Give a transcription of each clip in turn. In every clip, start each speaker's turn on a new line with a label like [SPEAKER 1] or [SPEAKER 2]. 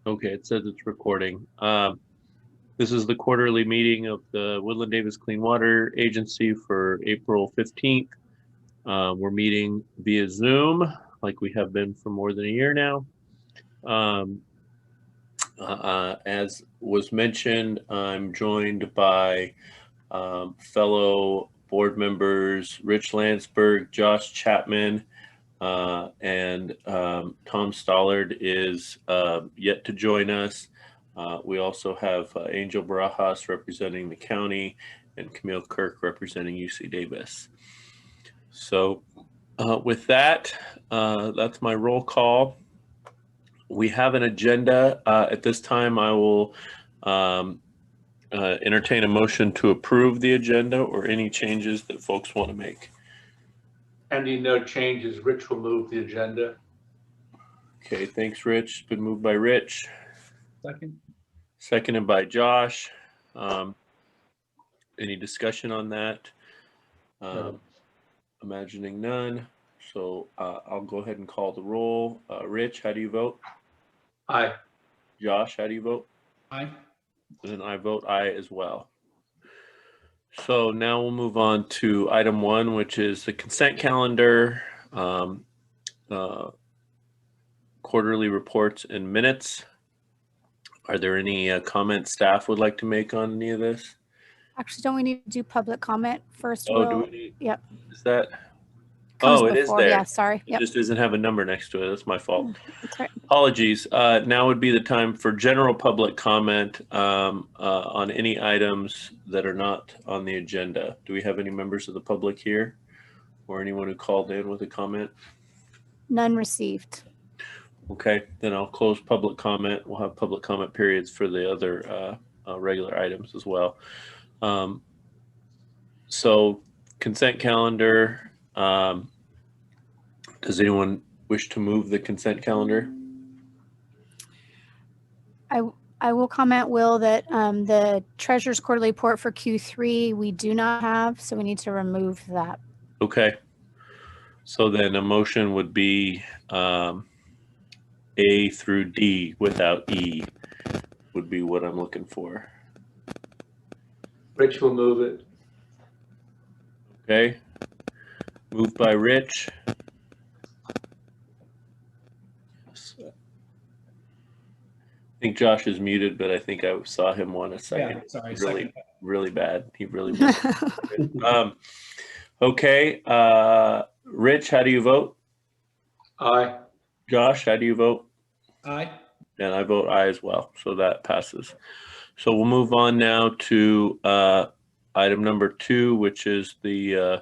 [SPEAKER 1] Okay, it says it's recording. This is the quarterly meeting of the Woodland Davis Clean Water Agency for April 15th. We're meeting via Zoom like we have been for more than a year now. As was mentioned, I'm joined by fellow board members Rich Landsberg, Josh Chapman, and Tom Stollard is yet to join us. We also have Angel Barajas representing the county and Camille Kirk representing UC Davis. So with that, that's my roll call. We have an agenda. At this time, I will entertain a motion to approve the agenda or any changes that folks want to make.
[SPEAKER 2] Pending no changes, Rich will move the agenda.
[SPEAKER 1] Okay, thanks, Rich. Been moved by Rich.
[SPEAKER 3] Second.
[SPEAKER 1] Seconded by Josh. Any discussion on that?
[SPEAKER 2] No.
[SPEAKER 1] Imagining none. So I'll go ahead and call the roll. Rich, how do you vote?
[SPEAKER 2] Aye.
[SPEAKER 1] Josh, how do you vote?
[SPEAKER 3] Aye.
[SPEAKER 1] And I vote aye as well. So now we'll move on to item 1, which is the consent calendar, quarterly reports and minutes. Are there any comments staff would like to make on any of this?
[SPEAKER 4] Actually, don't we need to do public comment first?
[SPEAKER 1] Oh, do we need?
[SPEAKER 4] Yep.
[SPEAKER 1] Is that?
[SPEAKER 4] Comes
[SPEAKER 1] Oh, it is
[SPEAKER 4] before.
[SPEAKER 1] there.
[SPEAKER 4] Yeah, sorry.
[SPEAKER 1] It
[SPEAKER 4] Yep.
[SPEAKER 1] just doesn't have a number next to it. That's my fault.
[SPEAKER 4] That's right.
[SPEAKER 1] Apologies. Now would be the time for general public comment on any items that are not on the agenda. Do we have any members of the public here or anyone who called in with a comment?
[SPEAKER 4] None received.
[SPEAKER 1] Okay, then I'll close public comment. We'll have public comment periods for the other regular items as well. So consent calendar. Does anyone wish to move the consent calendar?
[SPEAKER 4] I will comment, Will, that the treasurer's quarterly report for Q3 we do not have, so we need to remove that.
[SPEAKER 1] Okay. So then a motion would be A through D without E would be what I'm looking for.
[SPEAKER 2] Rich will move it.
[SPEAKER 1] Okay. Moved by Rich. I think Josh is muted, but I think I saw him one a second.
[SPEAKER 3] Yeah, sorry.
[SPEAKER 1] Really bad. He really was. Okay. Rich, how do you vote?
[SPEAKER 2] Aye.
[SPEAKER 1] Josh, how do you vote?
[SPEAKER 3] Aye.
[SPEAKER 1] And I vote aye as well. So that passes. So we'll move on now to item number 2, which is the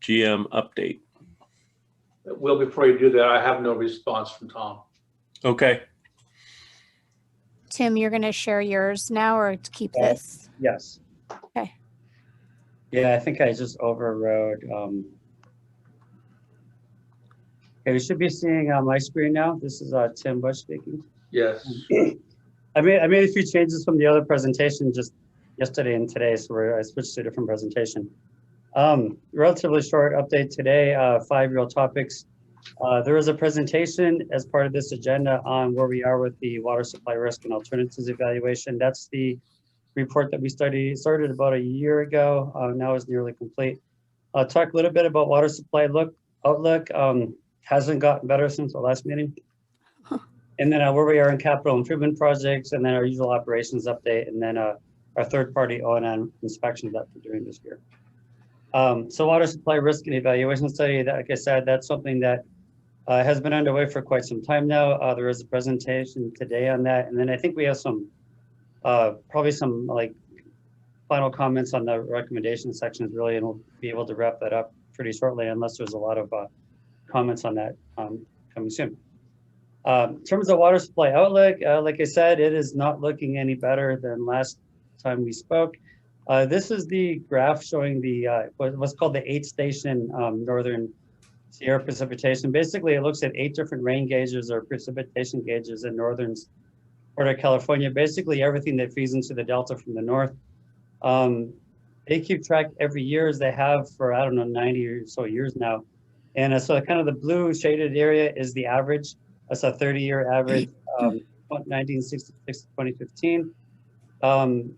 [SPEAKER 1] GM update.
[SPEAKER 2] Will, before you do that, I have no response from Tom.
[SPEAKER 1] Okay.
[SPEAKER 4] Tim, you're going to share yours now or to keep this?
[SPEAKER 5] Yes.
[SPEAKER 4] Okay.
[SPEAKER 5] Yeah, I think I just overrode. Okay, we should be seeing my screen now. This is Tim Bush speaking.
[SPEAKER 2] Yes.
[SPEAKER 5] I made a few changes from the other presentation just yesterday and today, so I switched to a different presentation. Relatively short update today, 5 real topics. There is a presentation as part of this agenda on where we are with the water supply risk and alternatives evaluation. That's the report that we started about a year ago. Now is nearly complete. I'll talk a little bit about water supply outlook. Hasn't gotten better since the last meeting. And then where we are in capital improvement projects, and then our usual operations update, and then our third-party O&M inspections that we're doing this year. So water supply risk and evaluation study, that, like I said, that's something that has been underway for quite some time now. There is a presentation today on that. And then I think we have some, probably some like final comments on the recommendation sections really, and we'll be able to wrap that up pretty shortly unless there's a lot of comments on that coming soon. In terms of water supply outlook, like I said, it is not looking any better than last time we spoke. This is the graph showing the what's called the 8-station northern Sierra precipitation. Basically, it looks at 8 different rain gauges or precipitation gauges in northern part of California. Basically, everything that feeds into the delta from the north. They keep track every year, as they have for, I don't know, 90 or so years now. And so kind of the blue shaded area is the average. That's a 30-year average. 1966 to 2015.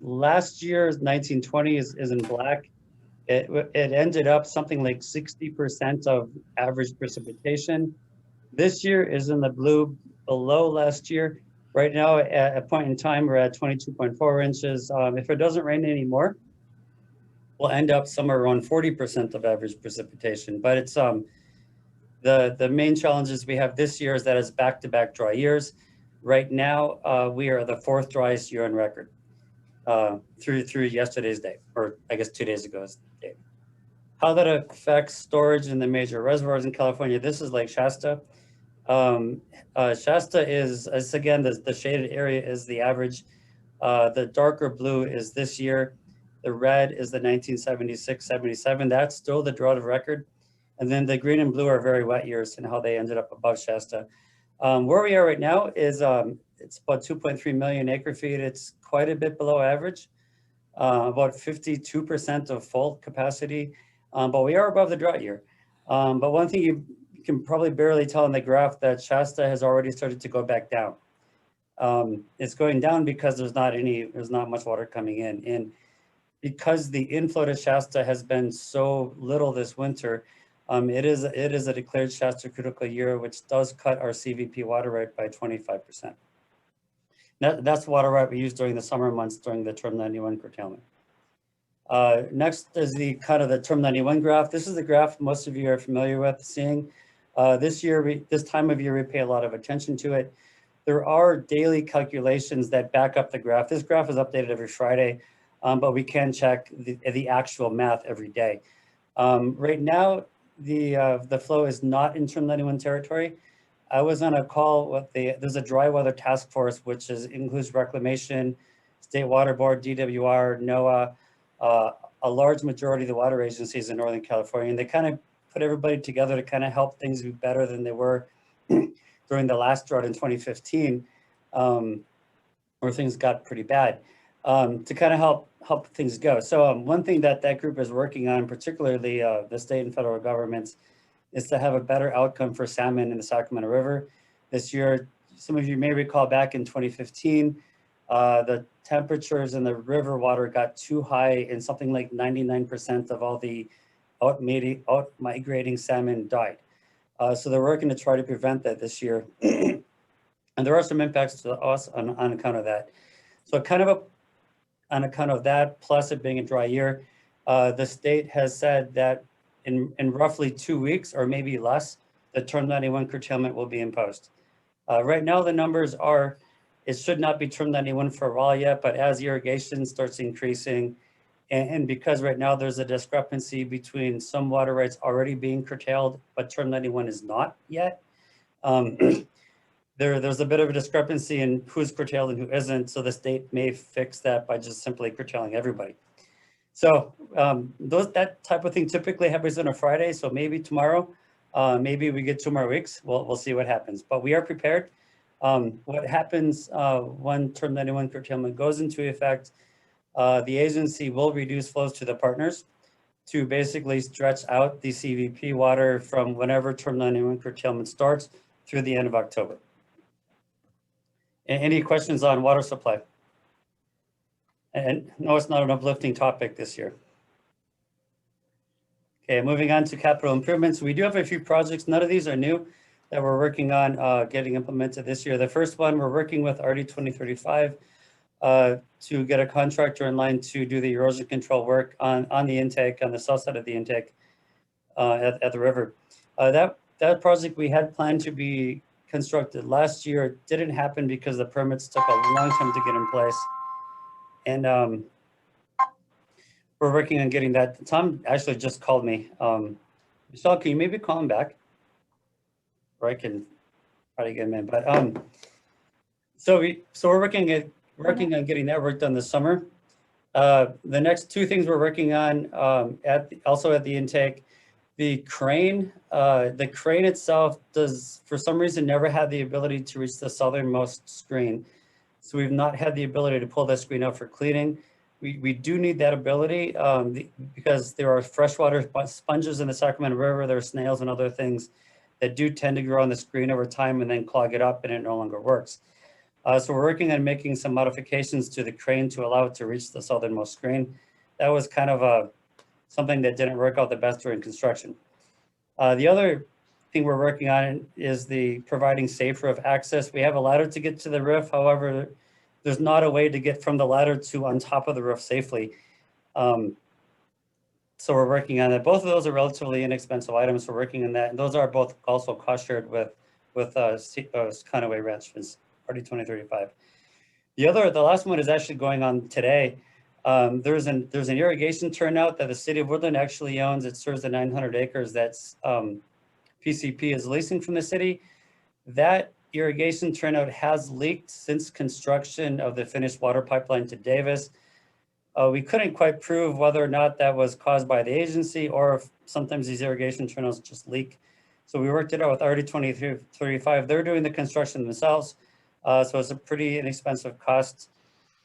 [SPEAKER 5] Last year's 1920 is in black. It ended up something like 60% of average precipitation. This year is in the blue below last year. Right now, at a point in time, we're at 22.4 inches. If it doesn't rain anymore, we'll end up somewhere around 40% of average precipitation. But it's the main challenges we have this year is that it's back-to-back dry years. Right now, we are the 4th driest year on record through yesterday's day, or I guess 2 days ago's date. How that affects storage in the major reservoirs in California, this is Lake Shasta. Shasta is again, the shaded area is the average. The darker blue is this year. The red is the 1976-77. That's still the drought of record. And then the green and blue are very wet years and how they ended up above Shasta. Where we are right now is it's about 2.3 million acre feet. It's quite a bit below average, about 52% of full capacity, but we are above the drought year. But one thing you can probably barely tell in the graph that Shasta has already started to go back down. It's going down because there's not much water coming in. And because the inflow to Shasta has been so little this winter, it is a declared Shasta critical year, which does cut our CVP water right by 25%. That's the water right we use during the summer months during the Term 91 curtailment. Next is the kind of the Term 91 graph. This is the graph most of you are familiar with seeing. This time of year, we pay a lot of attention to it. There are daily calculations that back up the graph. This graph is updated every Friday, but we can check the actual math every day. Right now, the flow is not in Term 91 territory. I was on a call with there's a dry weather task force, which includes Reclamation, State Water Board, DWR, NOAA, a large majority of the water agencies in Northern California. And they kind of put everybody together to kind of help things be better than they were during the last drought in 2015, where things got pretty bad, to kind of help things go. So one thing that group is working on, particularly the state and federal governments, is to have a better outcome for salmon in the Sacramento River. This year, some of you may recall back in 2015, the temperatures in the river water got too high and something like 99% of all the out migrating salmon died. So they're working to try to prevent that this year. And there are some impacts to us on account of that. So kind of on account of that, plus it being a dry year, the state has said that in roughly 2 weeks or maybe less, the Term 91 curtailment will be imposed. Right now, the numbers are, it should not be Term 91 for a while yet, but as irrigation starts increasing, and because right now there's a discrepancy between some water rights already being curtailed, but Term 91 is not yet, there's a bit of a discrepancy in who's curtailed and who isn't, so the state may fix that by just simply curtailing everybody. So that type of thing typically happens on a Friday, so maybe tomorrow, maybe we get 2 more weeks, we'll see what happens. But we are prepared. What happens when Term 91 curtailment goes into effect, the agency will reduce flows to the partners to basically stretch out the CVP water from whenever Term 91 curtailment starts through the end of October. Any questions on water supply? And no, it's not an uplifting topic this year. Okay, moving on to capital improvements. We do have a few projects. None of these are new that we're working on getting implemented this year. The first one, we're working with RD 2035 to get a contractor in line to do the erosion control work on the intake, on the south side of the intake at the river. That project we had planned to be constructed last year. It didn't happen because the permits took a long time to get in place. And we're working on getting that. Tom actually just called me. Michelle, can you maybe call him back? Or I can try to get him in. But so we're working on getting that work done this summer. The next 2 things we're working on also at the intake, the crane itself does, for some reason, never had the ability to reach the southernmost screen. So we've not had the ability to pull that screen out for cleaning. We do need that ability because there are freshwater sponges in the Sacramento River. There are snails and other things that do tend to grow on the screen over time and then clog it up and it no longer works. So we're working on making some modifications to the crane to allow it to reach the southernmost screen. That was kind of something that didn't work out the best during construction. The other thing we're working on is the providing safe roof access. We have a ladder to get to the roof. However, there's not a way to get from the ladder to on top of the roof safely. So we're working on it. Both of those are relatively inexpensive items. We're working on that. And those are both also cost shared with Conaway Ranch, Party 2035. The last one is actually going on today. There's an irrigation turnout that the city of Woodland actually owns. It serves the 900 acres that's PCP is leasing from the city. That irrigation turnout has leaked since construction of the finished water pipeline to Davis. We couldn't quite prove whether or not that was caused by the agency or if sometimes these irrigation turnouts just leak. So we worked it out with RD 2035. They're doing the construction themselves. So it's a pretty inexpensive cost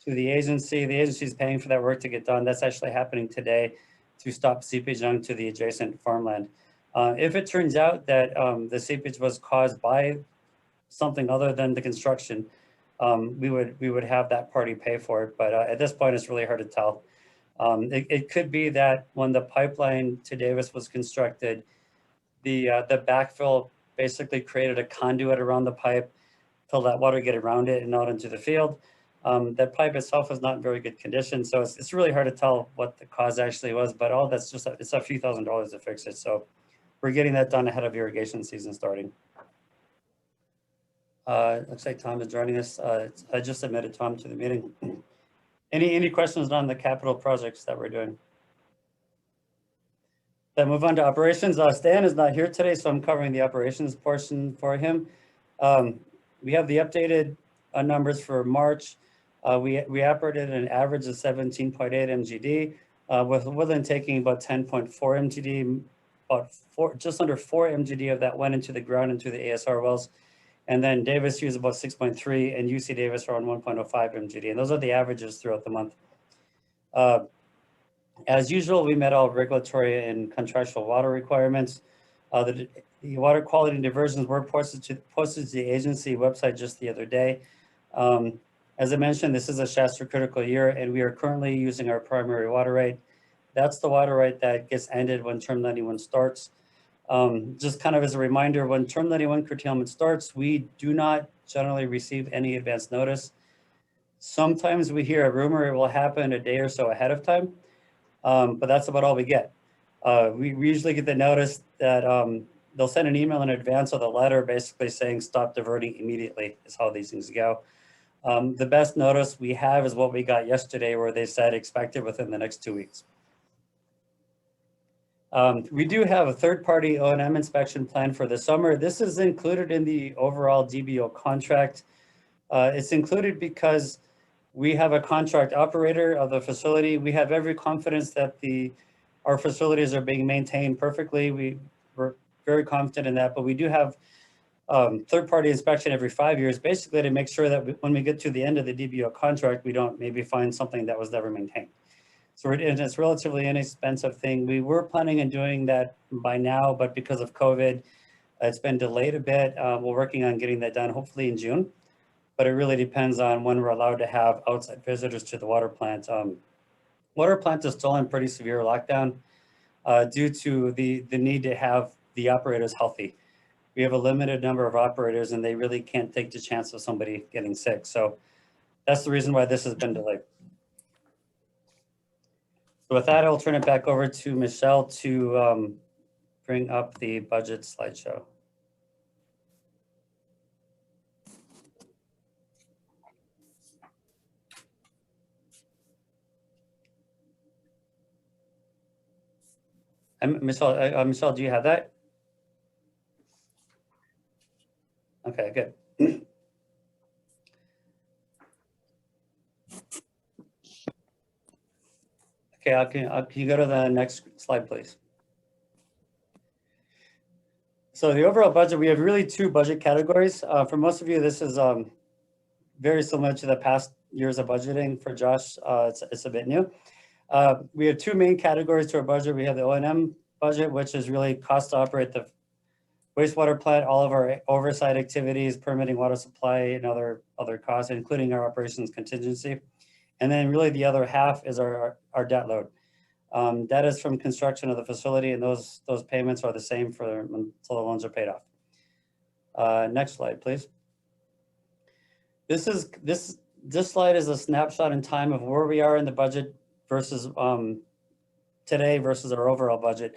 [SPEAKER 5] to the agency. The agency is paying for that work to get done. That's actually happening today to stop seepage onto the adjacent farmland. If it turns out that the seepage was caused by something other than the construction, we would have that party pay for it. But at this point, it's really hard to tell. It could be that when the pipeline to Davis was constructed, the backfill basically created a conduit around the pipe to let water get around it and out into the field. That pipe itself is not in very good condition, so it's really hard to tell what the cause actually was. But all that's just it's a few $1,000s to fix it. So we're getting that done ahead of irrigation season starting. Looks like Tom is joining us. I just submitted Tom to the meeting. Any questions on the capital projects that we're doing? Then move on to operations. Stan is not here today, so I'm covering the operations portion for him. We have the updated numbers for March. We operated an average of 17.8 MGD, with Woodland taking about 10.4 MGD, just under 4 MGD of that went into the ground into the ASR wells. And then Davis used about 6.3 and UC Davis around 1.05 MGD. And those are the averages throughout the month. As usual, we met all regulatory and contractual water requirements. The water quality and diversions were posted to the agency website just the other day. As I mentioned, this is a Shasta critical year, and we are currently using our primary water right. That's the water right that gets ended when term 91 starts. Just kind of as a reminder, when term 91 curtailment starts, we do not generally receive any advance notice. Sometimes we hear a rumor it will happen a day or so ahead of time, but that's about all we get. We usually get the notice that they'll send an email in advance of the letter basically saying stop diverting immediately is how these things go. The best notice we have is what we got yesterday where they said expect it within the next 2 weeks. We do have a third-party O&M inspection plan for the summer. This is included in the overall DBO contract. It's included because we have a contract operator of the facility. We have every confidence that our facilities are being maintained perfectly. We're very confident in that, but we do have third-party inspection every 5 years, basically to make sure that when we get to the end of the DBO contract, we don't maybe find something that was never maintained. So it's a relatively inexpensive thing. We were planning on doing that by now, but because of COVID, it's been delayed a bit. We're working on getting that done hopefully in June, but it really depends on when we're allowed to have outside visitors to the water plant. Water plant is still in pretty severe lockdown due to the need to have the operators healthy. We have a limited number of operators and they really can't take the chance of somebody getting sick. So that's the reason why this has been delayed. So with that, I'll turn it back over to Michelle to bring up the budget slideshow. Michelle, do you have that? Okay, good. Okay, can you go to the next slide, please? So the overall budget, we have really two budget categories. For most of you, this is very similar to the past years of budgeting. For Josh, it's a bit new. We have two main categories to our budget. We have the O&M budget, which is really cost to operate Wastewater plant, all of our oversight activities, permitting, water supply, and other costs, including our operations contingency. And then really the other half is our debt load. That is from construction of the facility, and those payments are the same for until the loans are paid off. Next slide, please. This slide is a snapshot in time of where we are in the budget versus today versus our overall budget.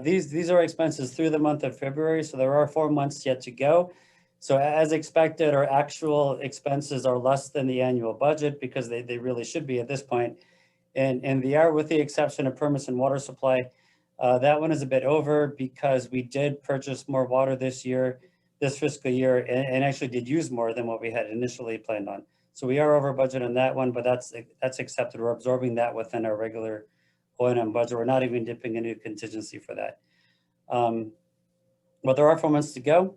[SPEAKER 5] These are expenses through the month of February, so there are 4 months yet to go. So as expected, our actual expenses are less than the annual budget because they really should be at this point. And they are, with the exception of permits and water supply. That one is a bit over because we did purchase more water this fiscal year, and actually did use more than what we had initially planned on. So we are over budget on that one, but that's accepted. We're absorbing that within our regular O&M budget. We're not even dipping into contingency for that. But there are 4 months to go,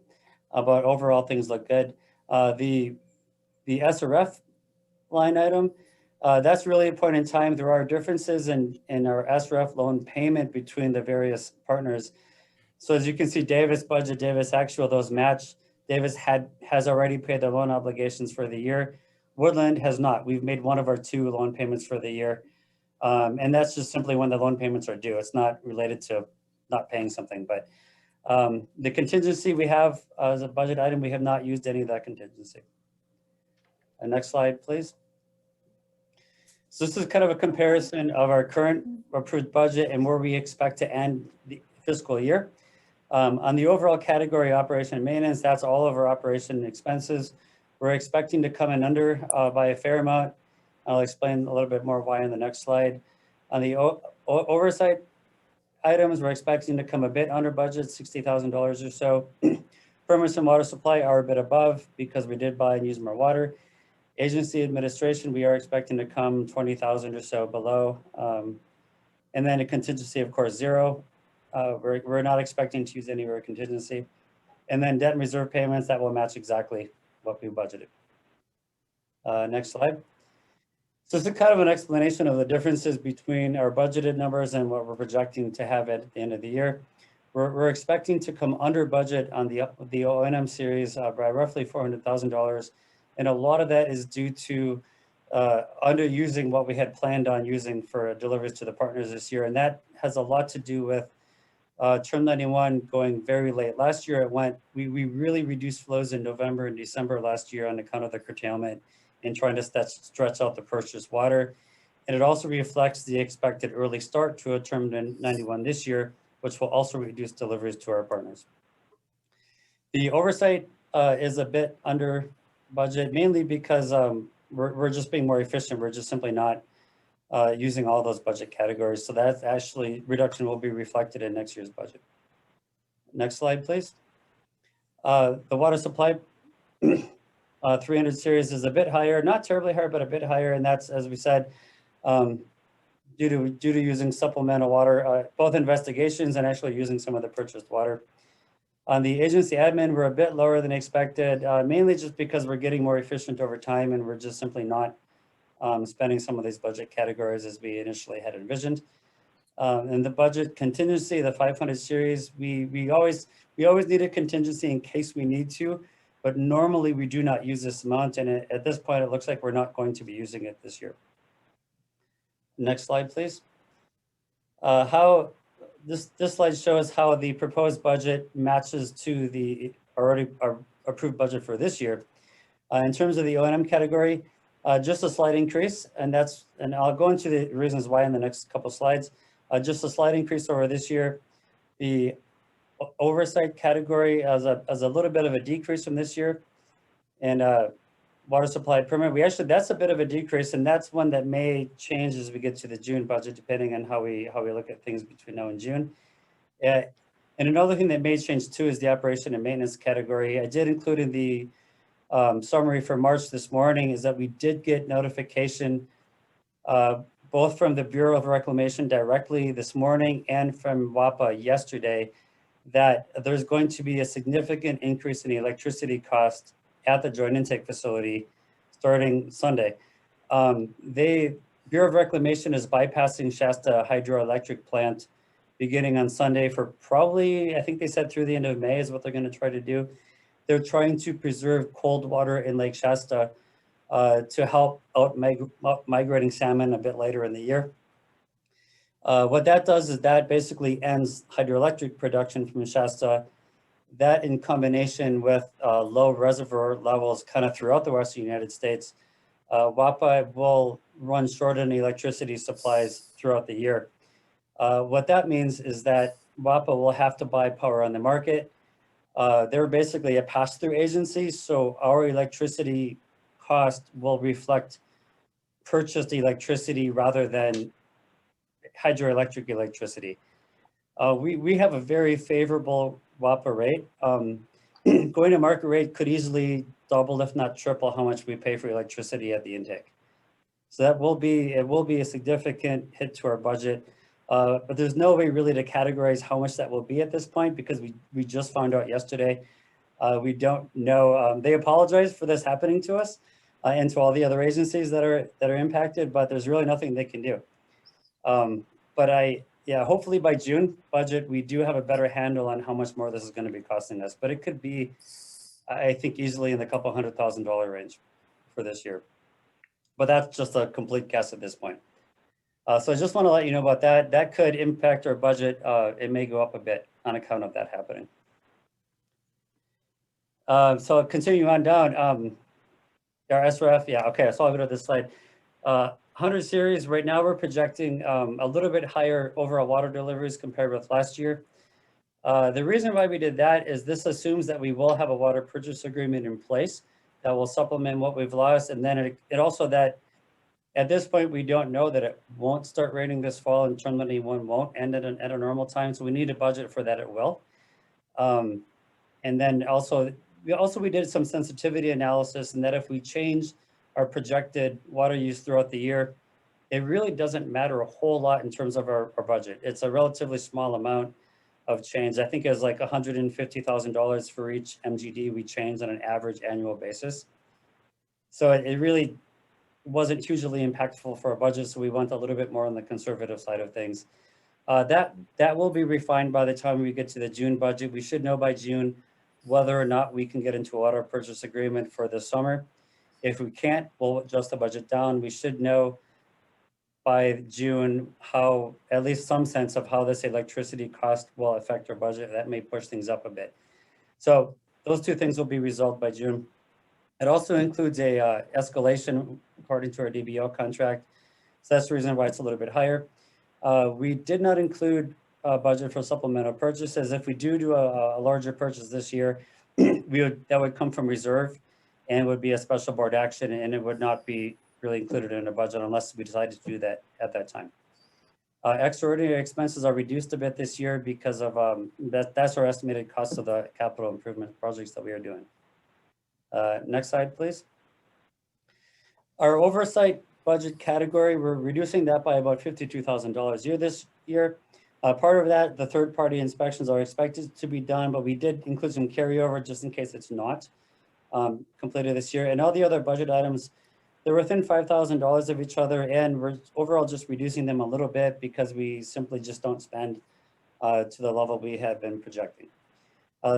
[SPEAKER 5] but overall things look good. The SRF line item, that's really a point in time. There are differences in our SRF loan payment between the various partners. So as you can see, Davis budget, Davis actual, those match. Davis has already paid their loan obligations for the year. Woodland has not. We've made one of our 2 loan payments for the year. And that's just simply when the loan payments are due. It's not related to not paying something, but the contingency we have as a budget item, we have not used any of that contingency. Next slide, please. So this is kind of a comparison of our current approved budget and where we expect to end the fiscal year. On the overall category, operation and maintenance, that's all of our operation expenses. We're expecting to come in under by a fair amount. I'll explain a little bit more why in the next slide. On the oversight items, we're expecting to come a bit under budget, $60,000 or so. Permits and water supply are a bit above because we did buy and use more water. Agency administration, we are expecting to come 20,000 or so below. And then a contingency, of course, 0. We're not expecting to use any of our contingency. And then debt and reserve payments, that will match exactly what we budgeted. Next slide. So it's a kind of an explanation of the differences between our budgeted numbers and what we're projecting to have at the end of the year. We're expecting to come under budget on the O&M series by roughly $400,000. And a lot of that is due to underusing what we had planned on using for deliveries to the partners this year. And that has a lot to do with Term 91 going very late. Last year we really reduced flows in November and December last year on account of the curtailment and trying to stretch out the purchased water. And it also reflects the expected early start to a Term 91 this year, which will also reduce deliveries to our partners. The oversight is a bit under budget, mainly because we're just being more efficient. We're just simply not using all those budget categories. So that actually reduction will be reflected in next year's budget. Next slide, please. The water supply 300 series is a bit higher, not terribly higher, but a bit higher. And that's, as we said, due to using supplemental water, both investigations and actually using some of the purchased water. On the agency admin, we're a bit lower than expected, mainly just because we're getting more efficient over time and we're just simply not spending some of these budget categories as we initially had envisioned. And the budget contingency, the 500 series, we always need a contingency in case we need to, but normally we do not use this amount. And at this point, it looks like we're not going to be using it this year. Next slide, please. This slide shows how the proposed budget matches to the already approved budget for this year. In terms of the O&M category, just a slight increase, and I'll go into the reasons why in the next couple slides. Just a slight increase over this year. The oversight category as a little bit of a decrease from this year, and water supply permit, that's a bit of a decrease, and that's one that may change as we get to the June budget, depending on how we look at things between now and June. And another thing that may change too is the operation and maintenance category. I did include in the summary for March this morning is that we did get notification both from the Bureau of Reclamation directly this morning and from WAPA yesterday that there's going to be a significant increase in the electricity cost at the joint intake facility starting Sunday. Bureau of Reclamation is bypassing Shasta hydroelectric plant beginning on Sunday for probably, I think they said through the end of May is what they're going to try to do. They're trying to preserve cold water in Lake Shasta to help out migrating salmon a bit later in the year. What that does is that basically ends hydroelectric production from Shasta. That in combination with low reservoir levels kind of throughout the Western United States, WAPA will run short on electricity supplies throughout the year. What that means is that WAPA will have to buy power on the market. They're basically a pass-through agency, so our electricity cost will reflect purchased electricity rather than hydroelectric electricity. We have a very favorable WAPA rate. Going to market rate could easily double, if not triple, how much we pay for electricity at the intake. So it will be a significant hit to our budget. But there's no way really to categorize how much that will be at this point because we just found out yesterday. We don't know. They apologize for this happening to us and to all the other agencies that are impacted, but there's really nothing they can do. But hopefully by June budget, we do have a better handle on how much more this is going to be costing us. But it could be, I think, easily in the couple $100,000 range for this year. But that's just a complete guess at this point. So I just want to let you know about that. That could impact our budget. It may go up a bit on account of that happening. So continuing on down, our SRF, yeah, okay, so I'll go to this slide. 100 series, right now we're projecting a little bit higher overall water deliveries compared with last year. The reason why we did that is this assumes that we will have a water purchase agreement in place that will supplement what we've lost. And then it also that at this point, we don't know that it won't start raining this fall and 2021 won't end at a normal time. So we need a budget for that it will. And then also we did some sensitivity analysis and that if we change our projected water use throughout the year, it really doesn't matter a whole lot in terms of our budget. It's a relatively small amount of change. I think it was like $150,000 for each MGD we changed on an average annual basis. So it really wasn't hugely impactful for our budget, so we went a little bit more on the conservative side of things. That will be refined by the time we get to the June budget. We should know by June whether or not we can get into a water purchase agreement for the summer. If we can't, we'll adjust the budget down. We should know by June how, at least some sense of how this electricity cost will affect our budget. That may push things up a bit. So those two things will be resolved by June. It also includes a escalation according to our DBO contract. So that's the reason why it's a little bit higher. We did not include a budget for supplemental purchases. If we do a larger purchase this year, that would come from reserve and would be a special board action and it would not be really included in a budget unless we decided to do that at that time. Extraordinary expenses are reduced a bit this year because of that's our estimated cost of the capital improvement projects that we are doing. Next slide, please. Our oversight budget category, we're reducing that by about $52,000 this year. Part of that, the third-party inspections are expected to be done, but we did include some carryover just in case it's not completed this year. And all the other budget items, they're within $5,000 of each other, and we're overall just reducing them a little bit because we simply just don't spend to the level we have been projecting.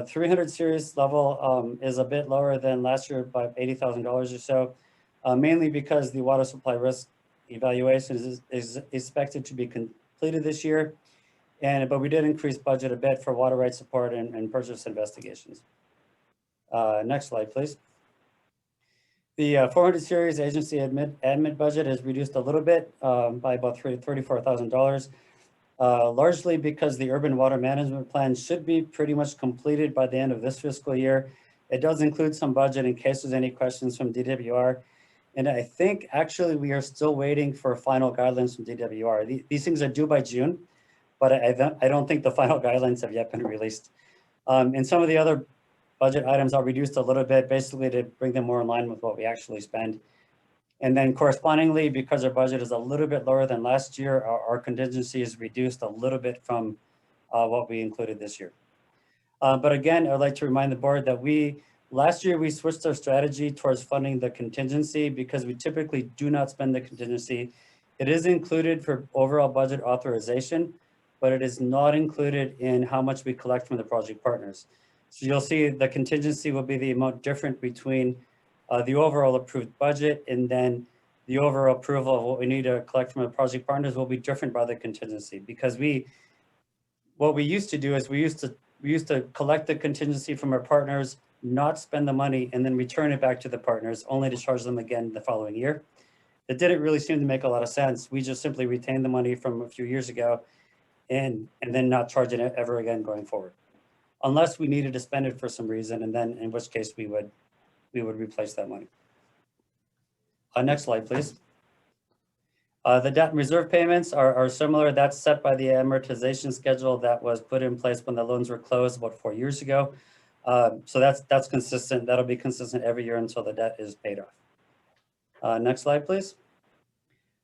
[SPEAKER 5] 300 series level is a bit lower than last year by $80,000 or so, mainly because the water supply risk evaluation is expected to be completed this year. But we did increase budget a bit for water rights support and purchase investigations. Next slide, please. The 400 series agency admin budget is reduced a little bit by about $34,000. Largely because the urban water management plan should be pretty much completed by the end of this fiscal year. It does include some budget in case there's any questions from DWR. And I think actually we are still waiting for final guidelines from DWR. These things are due by June, but I don't think the final guidelines have yet been released. And some of the other budget items are reduced a little bit, basically to bring them more in line with what we actually spend. And then correspondingly, because our budget is a little bit lower than last year, our contingency is reduced a little bit from what we included this year. But again, I'd like to remind the board that last year we switched our strategy towards funding the contingency because we typically do not spend the contingency. It is included for overall budget authorization, but it is not included in how much we collect from the project partners. So you'll see the contingency will be the amount different between the overall approved budget, and then the overall approval of what we need to collect from the project partners will be different by the contingency, because what we used to do is we used to collect the contingency from our partners, not spend the money, and then return it back to the partners, only to charge them again the following year. It didn't really seem to make a lot of sense. We just simply retained the money from a few years ago and then not charge it ever again going forward, unless we needed to spend it for some reason, and then in which case we would replace that money. Next slide, please. The debt and reserve payments are similar. That's set by the amortization schedule that was put in place when the loans were closed about 4 years ago. So that's consistent. That'll be consistent every year until the debt is paid off. Next slide, please.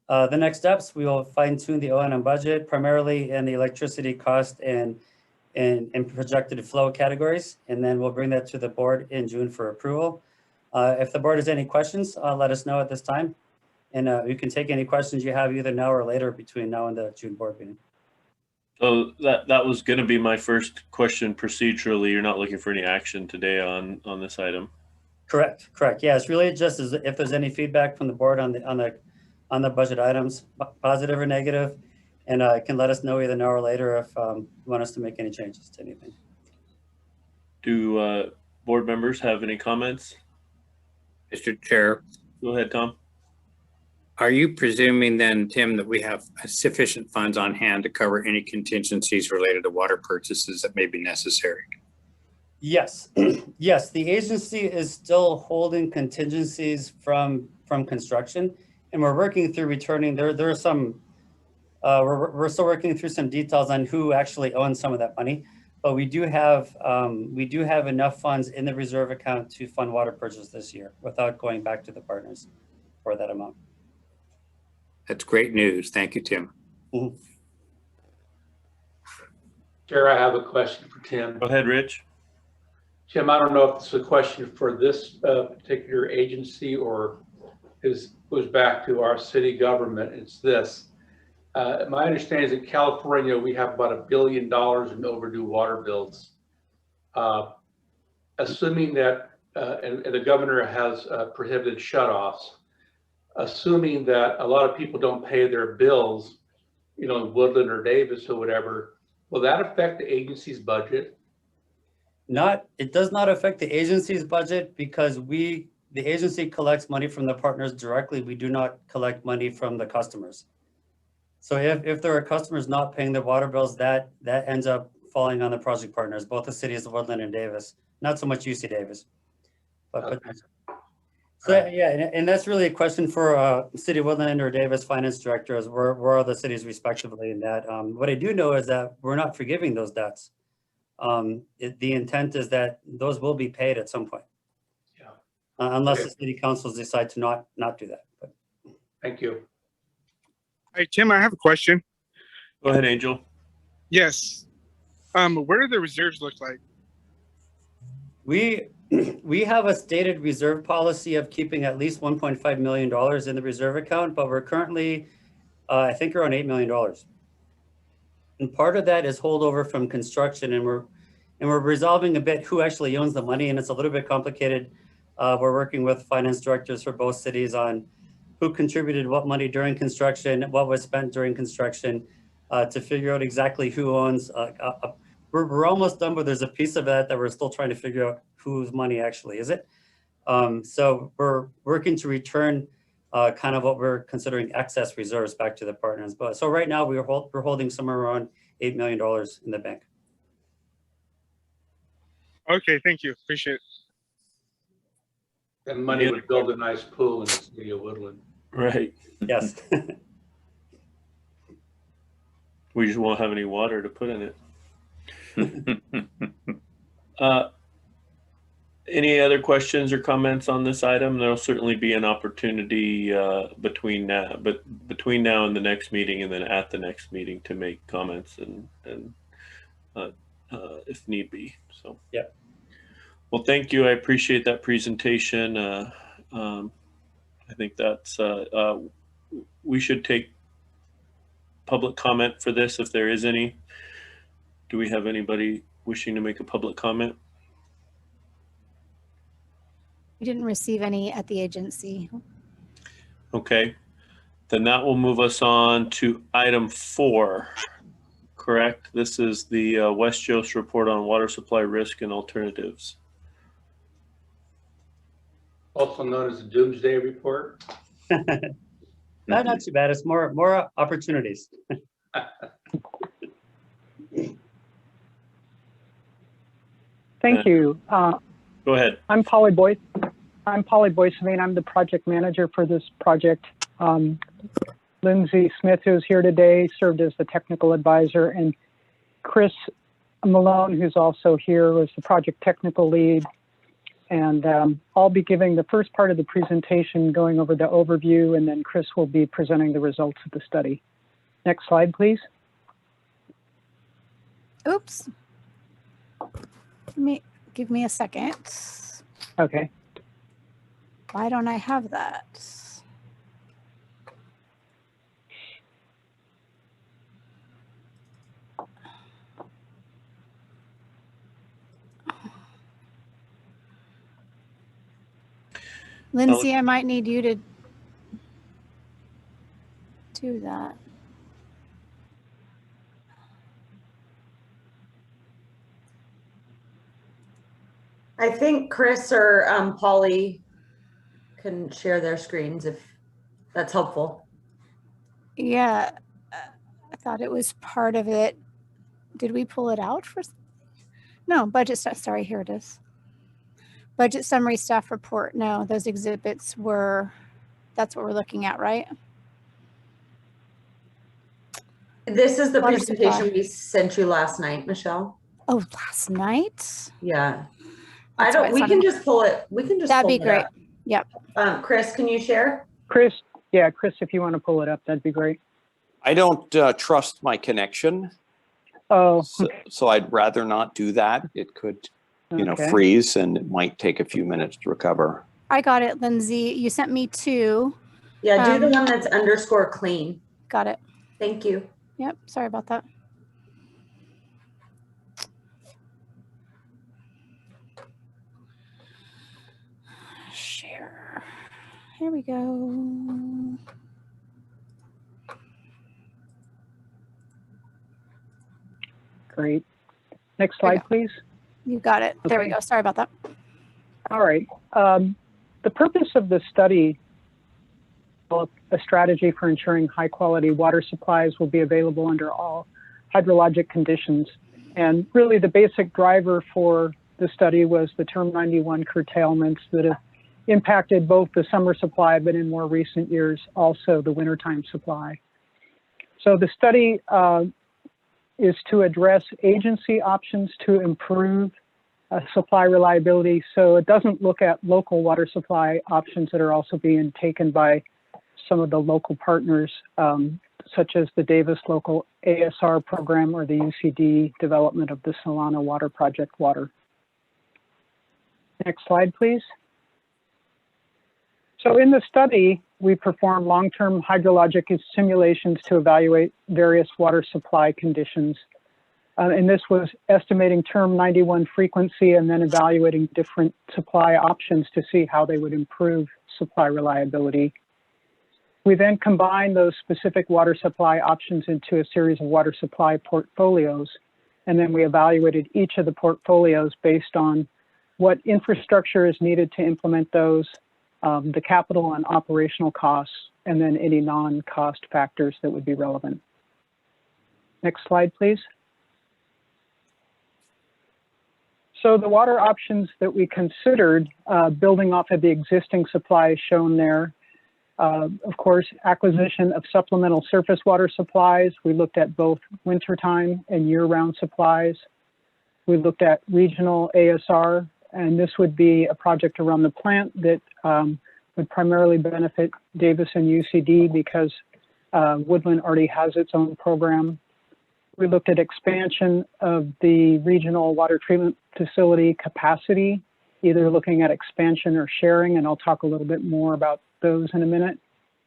[SPEAKER 5] The next steps, we will fine tune the O&M budget, primarily in the electricity cost and projected flow categories, and then we'll bring that to the board in June for approval. If the board has any questions, let us know at this time. And you can take any questions you have either now or later between now and the June board meeting.
[SPEAKER 1] So that was going to be my first question procedurally. You're not looking for any action today on this item?
[SPEAKER 5] Correct. Yeah, it's really just as if there's any feedback from the board on the budget items, positive or negative, and can let us know either now or later if you want us to make any changes to anything.
[SPEAKER 1] Do board members have any comments?
[SPEAKER 3] Mr. Chair,
[SPEAKER 1] Go ahead, Tom.
[SPEAKER 3] are you presuming then, Tim, that we have sufficient funds on hand to cover any contingencies related to water purchases that may be necessary?
[SPEAKER 5] Yes, yes, the agency is still holding contingencies from construction, and we're working through returning. There are some, we're still working through some details on who actually owns some of that money, but we do have enough funds in the reserve account to fund water purchase this year without going back to the partners for that amount.
[SPEAKER 3] That's great news. Thank you, Tim.
[SPEAKER 5] Mm-hmm.
[SPEAKER 2] Chair, I have a question for Tim.
[SPEAKER 1] Go ahead, Rich.
[SPEAKER 2] Tim, I don't know if it's a question for this particular agency or goes back to our city government. It's this. My understanding is in California, we have about $1 billion in overdue water bills. Assuming that, and the governor has prohibited shutoffs, assuming that a lot of people don't pay their bills, you know, in Woodland or Davis or whatever, will that affect the agency's budget?
[SPEAKER 5] It does not affect the agency's budget because the agency collects money from the partners directly. We do not collect money from the customers. So if there are customers not paying their water bills, that ends up falling on the project partners, both the cities of Woodland and Davis, not so much UC Davis. But so yeah, and that's really a question for City of Woodland or Davis Finance Directors, where are the cities respectively in that. What I do know is that we're not forgiving those debts. The intent is that those will be paid at some point.
[SPEAKER 2] Yeah.
[SPEAKER 5] Unless the city councils decide to not do that. But.
[SPEAKER 2] Thank you.
[SPEAKER 6] Hey, Tim, I have a question.
[SPEAKER 1] Go ahead, Angel.
[SPEAKER 6] Yes. What do the reserves look like?
[SPEAKER 5] We have a stated reserve policy of keeping at least $1.5 million in the reserve account, but we're currently, I think around $8 million. And part of that is holdover from construction, and we're resolving a bit who actually owns the money, and it's a little bit complicated. We're working with finance directors for both cities on who contributed what money during construction, what was spent during construction, to figure out exactly who owns. We're almost done, but there's a piece of that we're still trying to figure out whose money actually is it. So we're working to return kind of what we're considering excess reserves back to the partners. But so right now we're holding somewhere around $8 million in the bank.
[SPEAKER 6] Okay, thank you. Appreciate it.
[SPEAKER 2] And money would build a nice pool in the city of Woodland.
[SPEAKER 1] Right.
[SPEAKER 5] Yes.
[SPEAKER 1] We just won't have any water to put in it. Any other questions or comments on this item? There'll certainly be an opportunity between now and the next meeting, and then at the next meeting to make comments and if need be. So
[SPEAKER 5] yeah.
[SPEAKER 1] Well, thank you. I appreciate that presentation. I think that's we should take public comment for this, if there is any? Do we have anybody wishing to make a public comment?
[SPEAKER 4] We didn't receive any at the agency.
[SPEAKER 1] Okay, then that will move us on to item 4, correct? This is the West Jost report on water supply risk and alternatives.
[SPEAKER 2] Also known as the Doomsday Report.
[SPEAKER 5] Not too bad. It's more opportunities.
[SPEAKER 7] Thank you.
[SPEAKER 1] Go ahead.
[SPEAKER 7] I'm Polly Boyce. I'm the project manager for this project. Lindsay Smith, who's here today, served as the technical advisor, and Chris Malone, who's also here, was the project technical lead. And I'll be giving the first part of the presentation, going over the overview, and then Chris will be presenting the results of the study. Next slide, please.
[SPEAKER 4] Oops. Give me a second.
[SPEAKER 7] Okay.
[SPEAKER 4] Why don't I have that? Lindsay, I might need you to do that.
[SPEAKER 8] I think Chris or Polly can share their screens if that's helpful.
[SPEAKER 4] Yeah, I thought it was part of it. Did we pull it out for? No, budget stuff. Sorry, here it is. Budget summary staff report. No, those exhibits were, that's what we're looking at, right?
[SPEAKER 8] This is the
[SPEAKER 4] Water
[SPEAKER 8] presentation
[SPEAKER 4] supply.
[SPEAKER 8] we sent you last night, Michelle.
[SPEAKER 4] Oh, last night?
[SPEAKER 8] Yeah.
[SPEAKER 4] That's why
[SPEAKER 8] We
[SPEAKER 4] it's
[SPEAKER 8] can
[SPEAKER 4] not-
[SPEAKER 8] just pull it. We can just
[SPEAKER 4] That'd
[SPEAKER 8] pull
[SPEAKER 4] be
[SPEAKER 8] it
[SPEAKER 4] great.
[SPEAKER 8] up.
[SPEAKER 4] Yep.
[SPEAKER 8] Chris, can you share?
[SPEAKER 7] Chris, if you want to pull it up, that'd be great.
[SPEAKER 9] I don't trust my connection,
[SPEAKER 7] Oh,
[SPEAKER 9] so I'd rather not do that. It could,
[SPEAKER 7] okay.
[SPEAKER 9] freeze, and it might take a few minutes to recover.
[SPEAKER 4] I got it, Lindsay. You sent me 2.
[SPEAKER 8] Yeah, do the one that's underscore clean.
[SPEAKER 4] Got it.
[SPEAKER 8] Thank you.
[SPEAKER 4] Yep. Sorry about that. Share. Here we go.
[SPEAKER 7] Great. Next
[SPEAKER 4] There you
[SPEAKER 7] slide, please.
[SPEAKER 4] You got it. There we
[SPEAKER 7] Okay.
[SPEAKER 4] go. Sorry about that.
[SPEAKER 7] All right. The purpose of the study, a strategy for ensuring high quality water supplies will be available under all hydrologic conditions. And really the basic driver for the study was the Term 91 curtailments that have impacted both the summer supply, but in more recent years, also the wintertime supply. So the study is to address agency options to improve supply reliability. So it doesn't look at local water supply options that are also being taken by some of the local partners, such as the Davis Local ASR program or the UCD development of the Solana Water Project water. Next slide, please. So in the study, we performed long-term hydrologic simulations to evaluate various water supply conditions. And this was estimating Term 91 frequency and then evaluating different supply options to see how they would improve supply reliability. We then combined those specific water supply options into a series of water supply portfolios. And then we evaluated each of the portfolios based on what infrastructure is needed to implement those, the capital and operational costs, and then any non-cost factors that would be relevant. Next slide, please. So the water options that we considered, building off of the existing supply shown there, of course, acquisition of supplemental surface water supplies. We looked at both wintertime and year-round supplies. We looked at regional ASR, and this would be a project around the plant that would primarily benefit Davis and UCD because Woodland already has its own program. We looked at expansion of the regional water treatment facility capacity, either looking at expansion or sharing, and I'll talk a little bit more about those in a minute.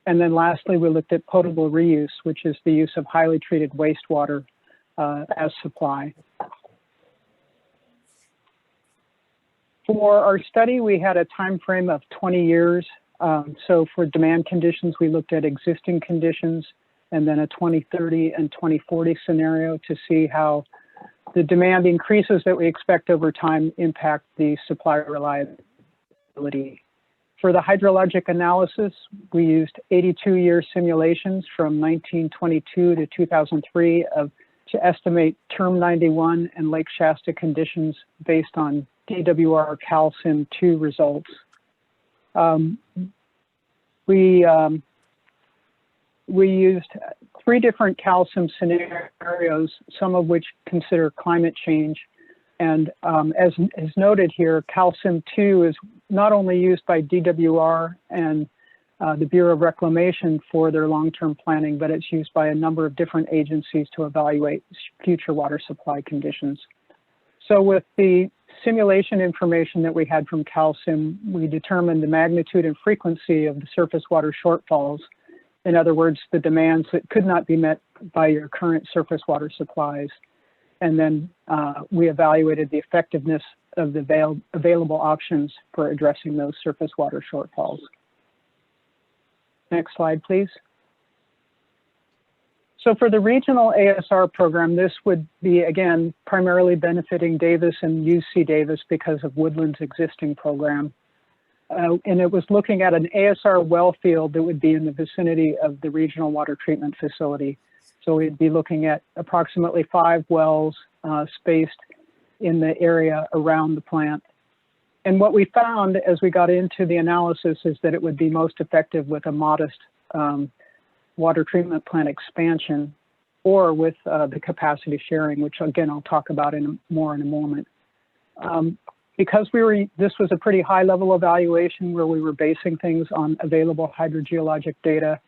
[SPEAKER 7] And then lastly, we looked at potable reuse, which is the use of highly treated wastewater as supply. For our study, we had a time frame of 20 years. So for demand conditions, we looked at existing conditions and then a 2030 and 2040 scenario to see how the demand increases that we expect over time impact the supply reliability. For the hydrologic analysis, we used 82-year simulations from 1922 to 2003 to estimate Term 91 and Lake Shasta conditions based on DWR CalSim 2 results. We used 3 different CalSim scenarios, some of which consider climate change. And as is noted here, CalSim 2 is not only used by DWR and the Bureau of Reclamation for their long-term planning, but it's used by a number of different agencies to evaluate future water supply conditions. So with the simulation information that we had from CalSim, we determined the magnitude and frequency of the surface water shortfalls. In other words, the demands that could not be met by your current surface water supplies. And then we evaluated the effectiveness of the available options for addressing those surface water shortfalls. Next slide, please. So for the regional ASR program, this would be, again, primarily benefiting Davis and UC Davis because of Woodland's existing program. And it was looking at an ASR well field that would be in the vicinity of the regional water treatment facility. So we'd be looking at approximately 5 wells spaced in the area around the plant. And what we found as we got into the analysis is that it would be most effective with a modest water treatment plant expansion or with the capacity sharing, which again, I'll talk about more in a moment. Because this was a pretty high level evaluation where we were basing things on available hydrogeologic data,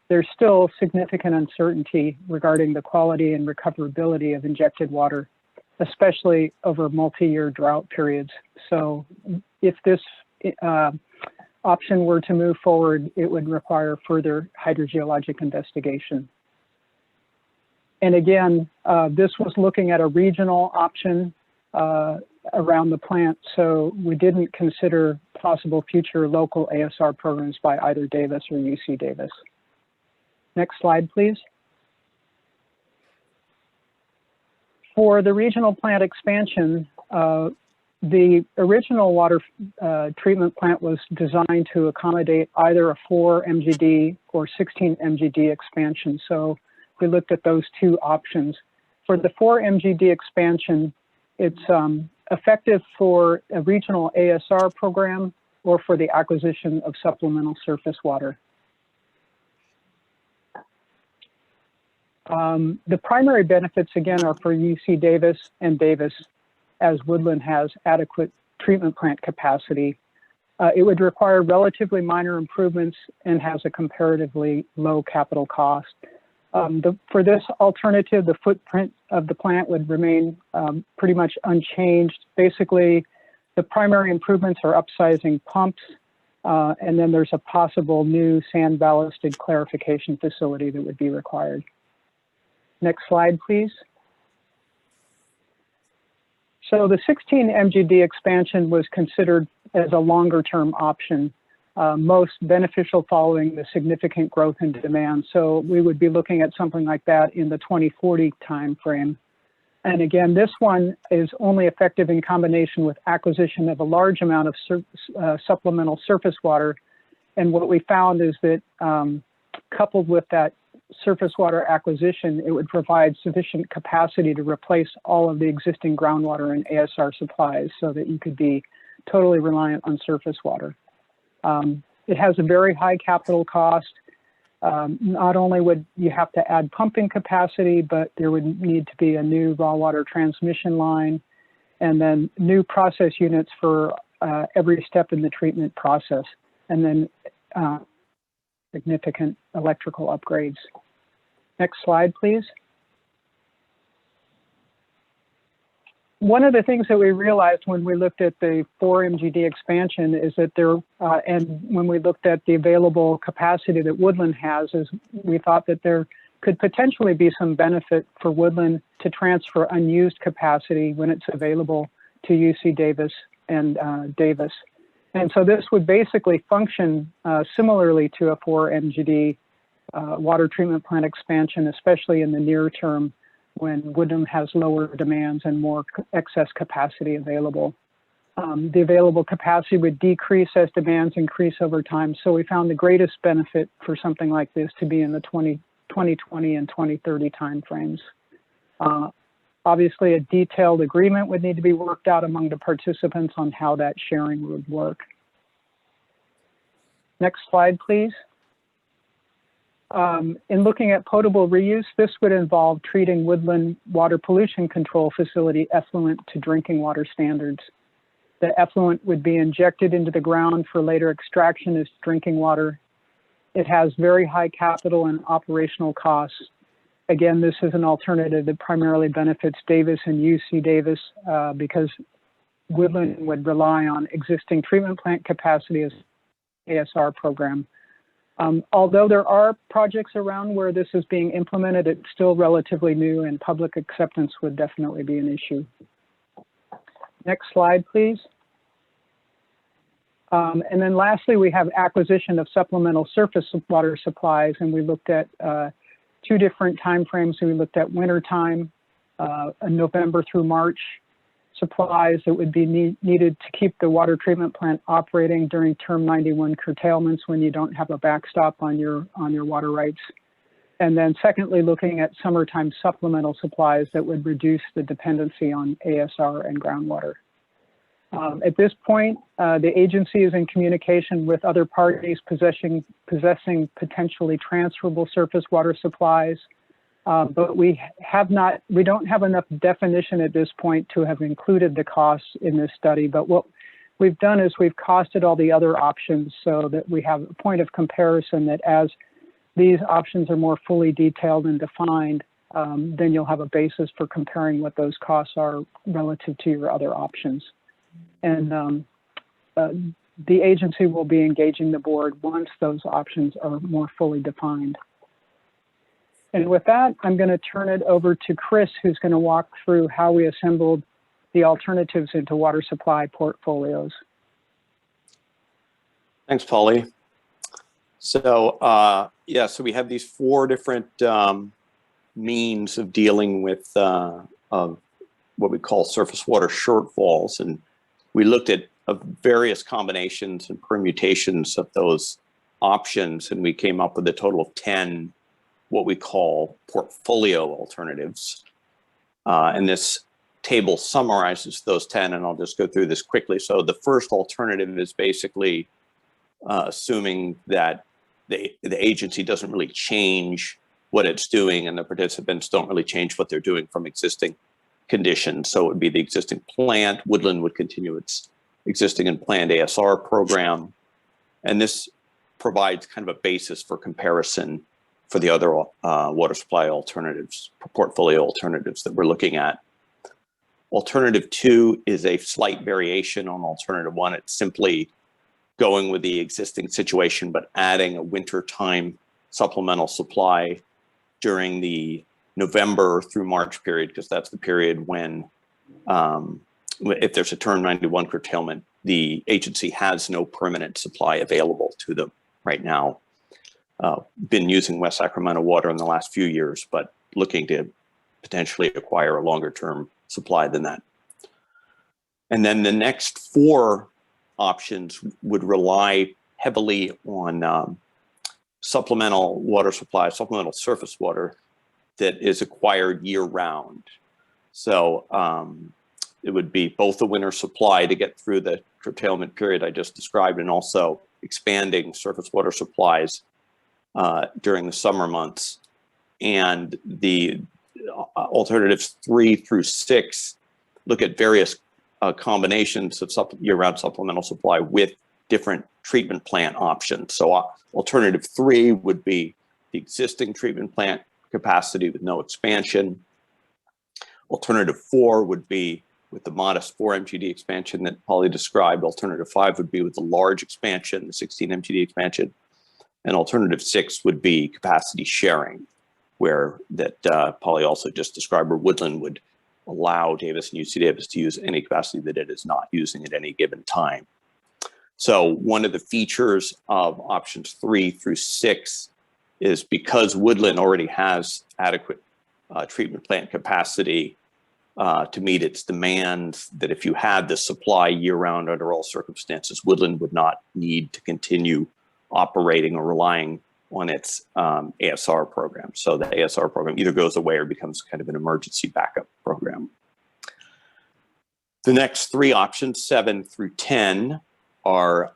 [SPEAKER 7] there's still significant uncertainty regarding the quality and recoverability of injected water, especially over multi-year drought periods. So if this option were to move forward, it would require further hydrogeologic investigation. And again, this was looking at a regional option around the plant, so we didn't consider possible future local ASR programs by either Davis or UC Davis. Next slide, please. For the regional plant expansion, the original water treatment plant was designed to accommodate either a 4 MGD or 16 MGD expansion. So we looked at those 2 options. For the 4 MGD expansion, it's effective for a regional ASR program or for the acquisition of supplemental surface water. The primary benefits, again, are for UC Davis and Davis, as Woodland has adequate treatment plant capacity. It would require relatively minor improvements and has a comparatively low capital cost. For this alternative, the footprint of the plant would remain pretty much unchanged. Basically, the primary improvements are upsizing pumps, and then there's a possible new sand ballasted clarification facility that would be required. Next slide, please. So the 16 MGD expansion was considered as a longer term option, most beneficial following the significant growth in demand. So we would be looking at something like that in the 2040 timeframe. And again, this one is only effective in combination with acquisition of a large amount of supplemental surface water. And what we found is that coupled with that surface water acquisition, it would provide sufficient capacity to replace all of the existing groundwater and ASR supplies so that you could be totally reliant on surface water. It has a very high capital cost. Not only would you have to add pumping capacity, but there would need to be a new raw water transmission line and then new process units for every step in the treatment process, and then significant electrical upgrades. Next slide, please. one of the things that we realized when we looked at the 4 MGD expansion is that and when we looked at the available capacity that Woodland has, is we thought that there could potentially be some benefit for Woodland to transfer unused capacity when it's available to UC Davis and Davis. And so this would basically function similarly to a 4 MGD water treatment plant expansion, especially in the near term, when Woodland has lower demands and more excess capacity available. The available capacity would decrease as demands increase over time. So we found the greatest benefit for something like this to be in the 2020 and 2030 timeframes. Obviously, a detailed agreement would need to be worked out among the participants on how that sharing would work. Next slide, please. In looking at potable reuse, this would involve treating Woodland water pollution control facility effluent to drinking water standards. The effluent would be injected into the ground for later extraction as drinking water. It has very high capital and operational costs. Again, this is an alternative that primarily benefits Davis and UC Davis because Woodland would rely on existing treatment plant capacity as ASR program. Although there are projects around where this is being implemented, it's still relatively new and public acceptance would definitely be an issue. Next slide, please. And then lastly, we have acquisition of supplemental surface water supplies, and we looked at 2 different timeframes. We looked at winter time, November through March, supplies that would be needed to keep the water treatment plant operating during term 91 curtailments when you don't have a backstop on your water rights. And then secondly, looking at summertime supplemental supplies that would reduce the dependency on ASR and groundwater. At this point, the agency is in communication with other parties possessing potentially transferable surface water supplies, but we don't have enough definition at this point to have included the costs in this study. But what we've done is we've costed all the other options so that we have a point of comparison that as these options are more fully detailed and defined, then you'll have a basis for comparing what those costs are relative to your other options. And the agency will be engaging the board once those options are more fully defined. And with that, I'm going to turn it over to Chris, who's going to walk through how we assembled the alternatives into water supply portfolios.
[SPEAKER 9] Thanks, Polly. So yeah, so we have these 4 different means of dealing with what we call surface water shortfalls, and we looked at various combinations and permutations of those options, and we came up with a total of 10 what we call portfolio alternatives. And this table summarizes those 10, and I'll just go through this quickly. So the first alternative is basically assuming that the agency doesn't really change what it's doing and the participants don't really change what they're doing from existing conditions. So it would be the existing plant. Woodland would continue its existing and planned ASR program. And this provides kind of a basis for comparison for the other water supply alternatives, portfolio alternatives that we're looking at. Alternative 2 is a slight variation on alternative 1. It's simply going with the existing situation, but adding a wintertime supplemental supply during the November through March period, because that's the period when, if there's a term 91 curtailment, the agency has no permanent supply available to them right now. Been using West Sacramento water in the last few years, but looking to potentially acquire a longer term supply than that. And then the next 4 options would rely heavily on supplemental water supply, supplemental surface water that is acquired year round. So it would be both the winter supply to get through the curtailment period I just described, and also expanding surface water supplies during the summer months. And the alternatives 3 through 6 look at various combinations of year-round supplemental supply with different treatment plant options. So alternative 3 would be the existing treatment plant capacity with no expansion. Alternative 4 would be with the modest 4 MGD expansion that Polly described. Alternative 5 would be with the large expansion, the 16 MGD expansion. And alternative 6 would be capacity sharing, where that Polly also just described, where Woodland would allow Davis and UC Davis to use any capacity that it is not using at any given time. So one of the features of options 3 through 6 is because Woodland already has adequate treatment plant capacity to meet its demands, that if you had the supply year-round under all circumstances, Woodland would not need to continue operating or relying on its ASR program. So the ASR program either goes away or becomes kind of an emergency backup program. The next 3 options, 7 through 10, are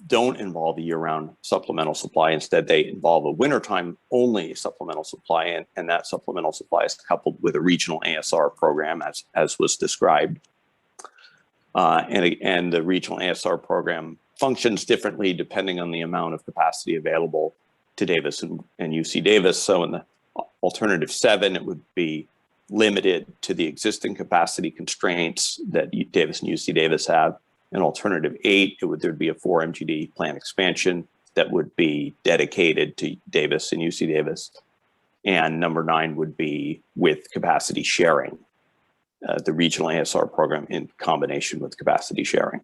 [SPEAKER 9] don't involve a year-round supplemental supply. Instead, they involve a wintertime only supplemental supply, and that supplemental supply is coupled with a regional ASR program, as was described. And the regional ASR program functions differently depending on the amount of capacity available to Davis and UC Davis. So in the alternative 7, it would be limited to the existing capacity constraints that Davis and UC Davis have. In alternative 8, there'd be a 4 MGD plant expansion that would be dedicated to Davis and UC Davis. And number 9 would be with capacity sharing, the regional ASR program in combination with capacity sharing.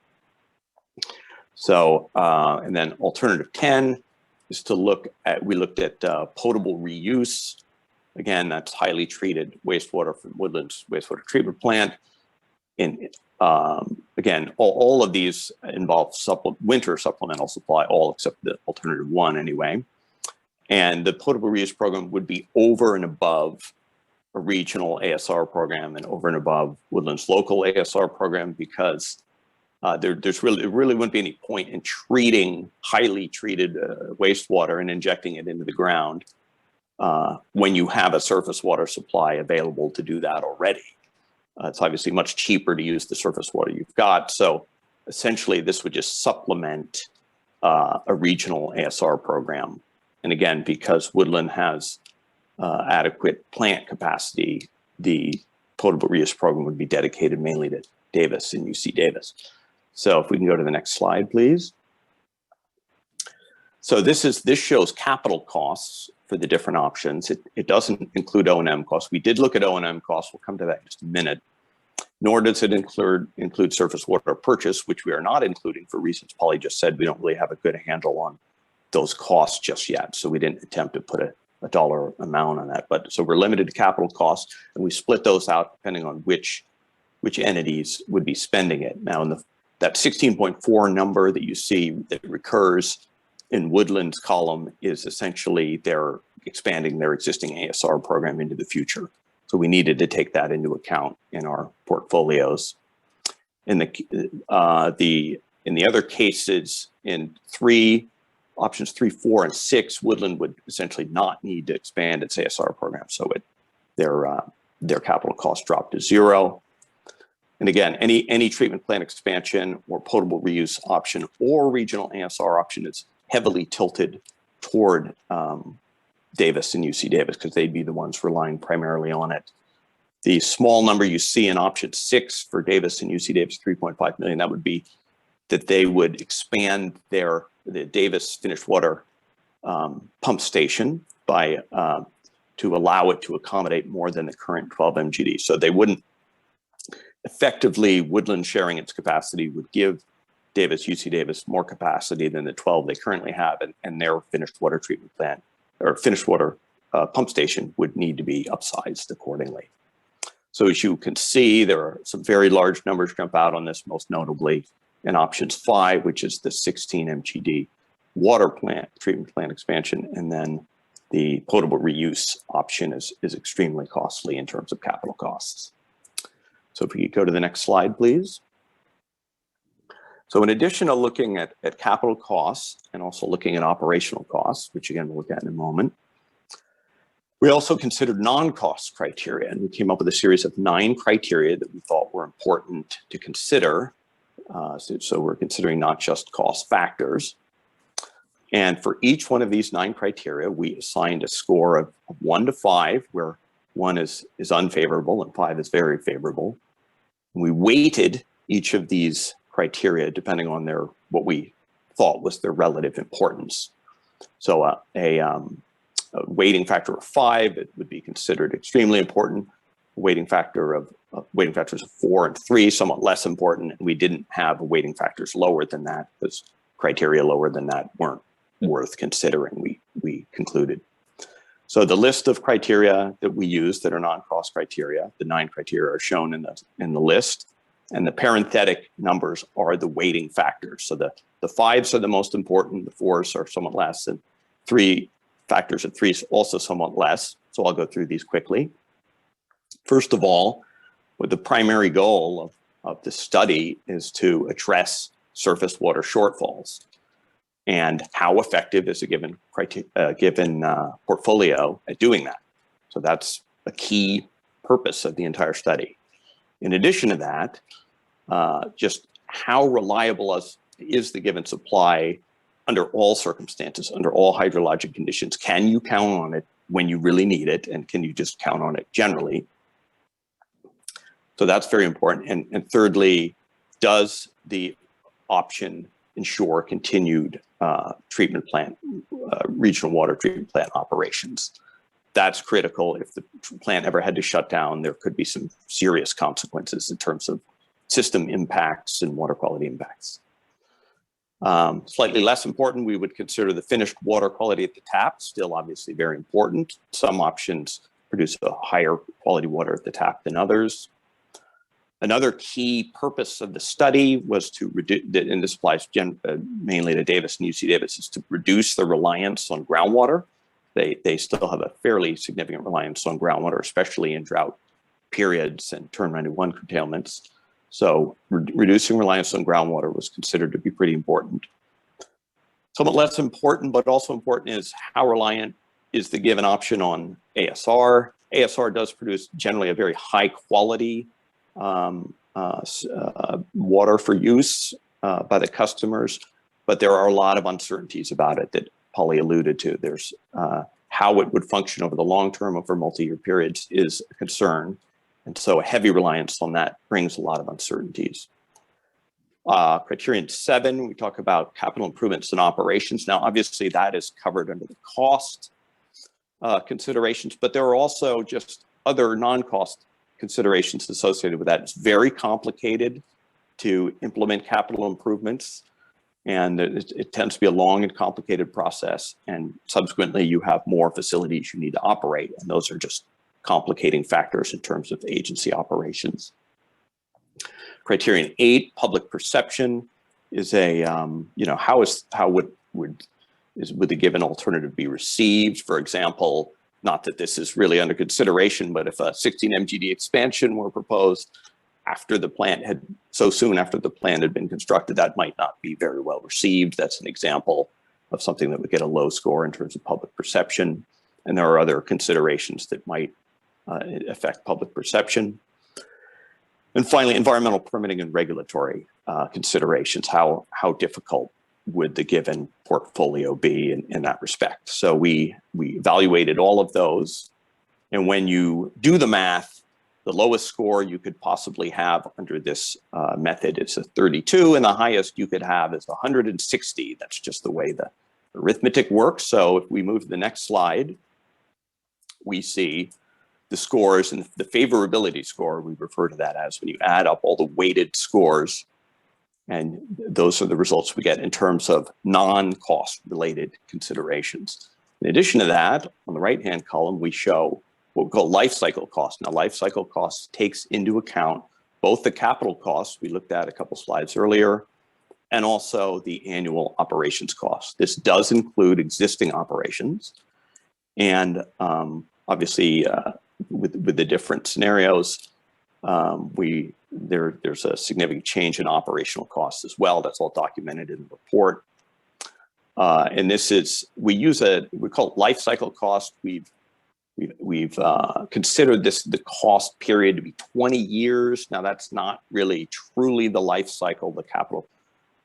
[SPEAKER 9] So, and then alternative 10 is to look at, we looked at potable reuse. Again, that's highly treated wastewater from Woodland's wastewater treatment plant. And again, all of these involve winter supplemental supply, all except the alternative 1 anyway. And the potable reuse program would be over and above a regional ASR program and over and above Woodland's local ASR program, because there really wouldn't be any point in treating highly treated wastewater and injecting it into the ground when you have a surface water supply available to do that already. It's obviously much cheaper to use the surface water you've got. So essentially, this would just supplement a regional ASR program. And again, because Woodland has adequate plant capacity, the potable reuse program would be dedicated mainly to Davis and UC Davis. So if we can go to the next slide, please. So this shows capital costs for the different options. It doesn't include O&M costs. We did look at O&M costs. We'll come to that in just a minute. Nor does it include surface water purchase, which we are not including for reasons Polly just said. We don't really have a good handle on those costs just yet. So we didn't attempt to put a dollar amount on that. But so we're limited to capital costs, and we split those out depending on which entities would be spending it. Now, in that 16.4 number that you see that recurs in Woodland's column is essentially they're expanding their existing ASR program into the future. So we needed to take that into account in our portfolios. In the other cases, in options 3, 4, and 6, Woodland would essentially not need to expand its ASR program. So their capital costs drop to 0. And again, any treatment plant expansion or potable reuse option or regional ASR option is heavily tilted toward Davis and UC Davis, because they'd be the ones relying primarily on it. The small number you see in option 6 for Davis and UC Davis, 3.5 million, that would be that they would expand the Davis finished water pump station by to allow it to accommodate more than the current 12 MGD. So they wouldn't effectively, Woodland sharing its capacity would give Davis, UC Davis more capacity than the 12 they currently have, and their finished water treatment plant or finished water pump station would need to be upsized accordingly. So as you can see, there are some very large numbers jump out on this, most notably in options 5, which is the 16 MGD water plant, treatment plant expansion, and then the potable reuse option is extremely costly in terms of capital costs. So if we could go to the next slide, please. So in addition to looking at capital costs and also looking at operational costs, which again we'll look at in a moment, we also considered non-cost criteria, and we came up with a series of 9 criteria that we thought were important to consider. So we're considering not just cost factors. And for each one of these 9 criteria, we assigned a score of 1 to 5, where 1 is unfavorable and 5 is very favorable. We weighted each of these criteria depending on what we thought was their relative importance. So a weighting factor of 5, it would be considered extremely important. Weighting factors of 4 and 3, somewhat less important. And we didn't have weighting factors lower than that because criteria lower than that weren't worth considering, we concluded. So the list of criteria that we use that are non-cost criteria, the 9 criteria are shown in the list, and the parenthetic numbers are the weighting factors. So the 5s are the most important, the 4s are somewhat less, and 3 factors of 3 is also somewhat less. So I'll go through these quickly. First of all, the primary goal of the study is to address surface water shortfalls and how effective is a given portfolio at doing that. So that's a key purpose of the entire study. In addition to that, just how reliable is the given supply under all circumstances, under all hydrologic conditions? Can you count on it when you really need it? And can you just count on it generally? So that's very important. And thirdly, does the option ensure continued treatment plant, regional water treatment plant operations? That's critical. If the plant ever had to shut down, there could be some serious consequences in terms of system impacts and water quality impacts. Slightly less important, we would consider the finished water quality at the tap, still obviously very important. Some options produce a higher quality water at the tap than others. Another key purpose of the study was to reduce, and this applies mainly to Davis and UC Davis, is to reduce the reliance on groundwater. They still have a fairly significant reliance on groundwater, especially in drought periods and turn 91 curtailments. So reducing reliance on groundwater was considered to be pretty important. Somewhat less important, but also important, is how reliant is the given option on ASR. ASR does produce generally a very high quality water for use by the customers, but there are a lot of uncertainties about it that Polly alluded to. There's how it would function over the long term, over multi-year periods, is a concern. And so a heavy reliance on that brings a lot of uncertainties. Criterion 7, we talk about capital improvements and operations. Now, obviously that is covered under the cost considerations, but there are also just other non-cost considerations associated with that. It's very complicated to implement capital improvements, and it tends to be a long and complicated process. And subsequently, you have more facilities you need to operate, and those are just complicating factors in terms of agency operations. Criterion 8, public perception, is a how would the given alternative be received? For example, not that this is really under consideration, but if a 16 MGD expansion were proposed after the plant had, so soon after the plant had been constructed, that might not be very well received. That's an example of something that would get a low score in terms of public perception. And there are other considerations that might affect public perception. And finally, environmental permitting and regulatory considerations. How difficult would the given portfolio be in that respect? So we evaluated all of those. And when you do the math, the lowest score you could possibly have under this method is a 32, and the highest you could have is 160. That's just the way the arithmetic works. So if we move to the next slide, we see the scores, and the favorability score, we refer to that as when you add up all the weighted scores, and those are the results we get in terms of non-cost related considerations. In addition to that, on the right-hand column, we show what we call life cycle cost. Now, life cycle cost takes into account both the capital costs we looked at a couple slides earlier, and also the annual operations cost. This does include existing operations, and obviously, with the different scenarios, there's a significant change in operational costs as well. That's all documented in the report. And this is, we call it life cycle cost. We've considered the cost period to be 20 years. Now, that's not really truly the life cycle. The capital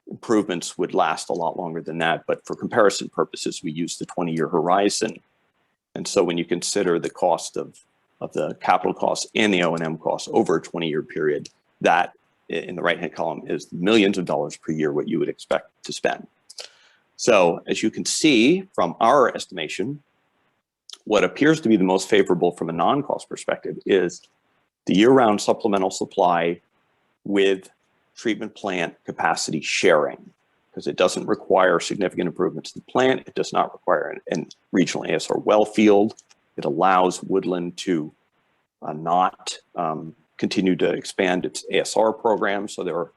[SPEAKER 9] improvements would last a lot longer than that, but for comparison purposes, we use the 20-year horizon. And so when you consider the cost of the capital costs and the O&M costs over a 20-year period, that in the right-hand column is millions of dollars per year what you would expect to spend. So as you can see from our estimation, what appears to be the most favorable from a non-cost perspective is the year-round supplemental supply with treatment plant capacity sharing, because it doesn't require significant improvements to the plant. It does not require an regional ASR well field. It allows Woodland to not continue to expand its ASR program. So there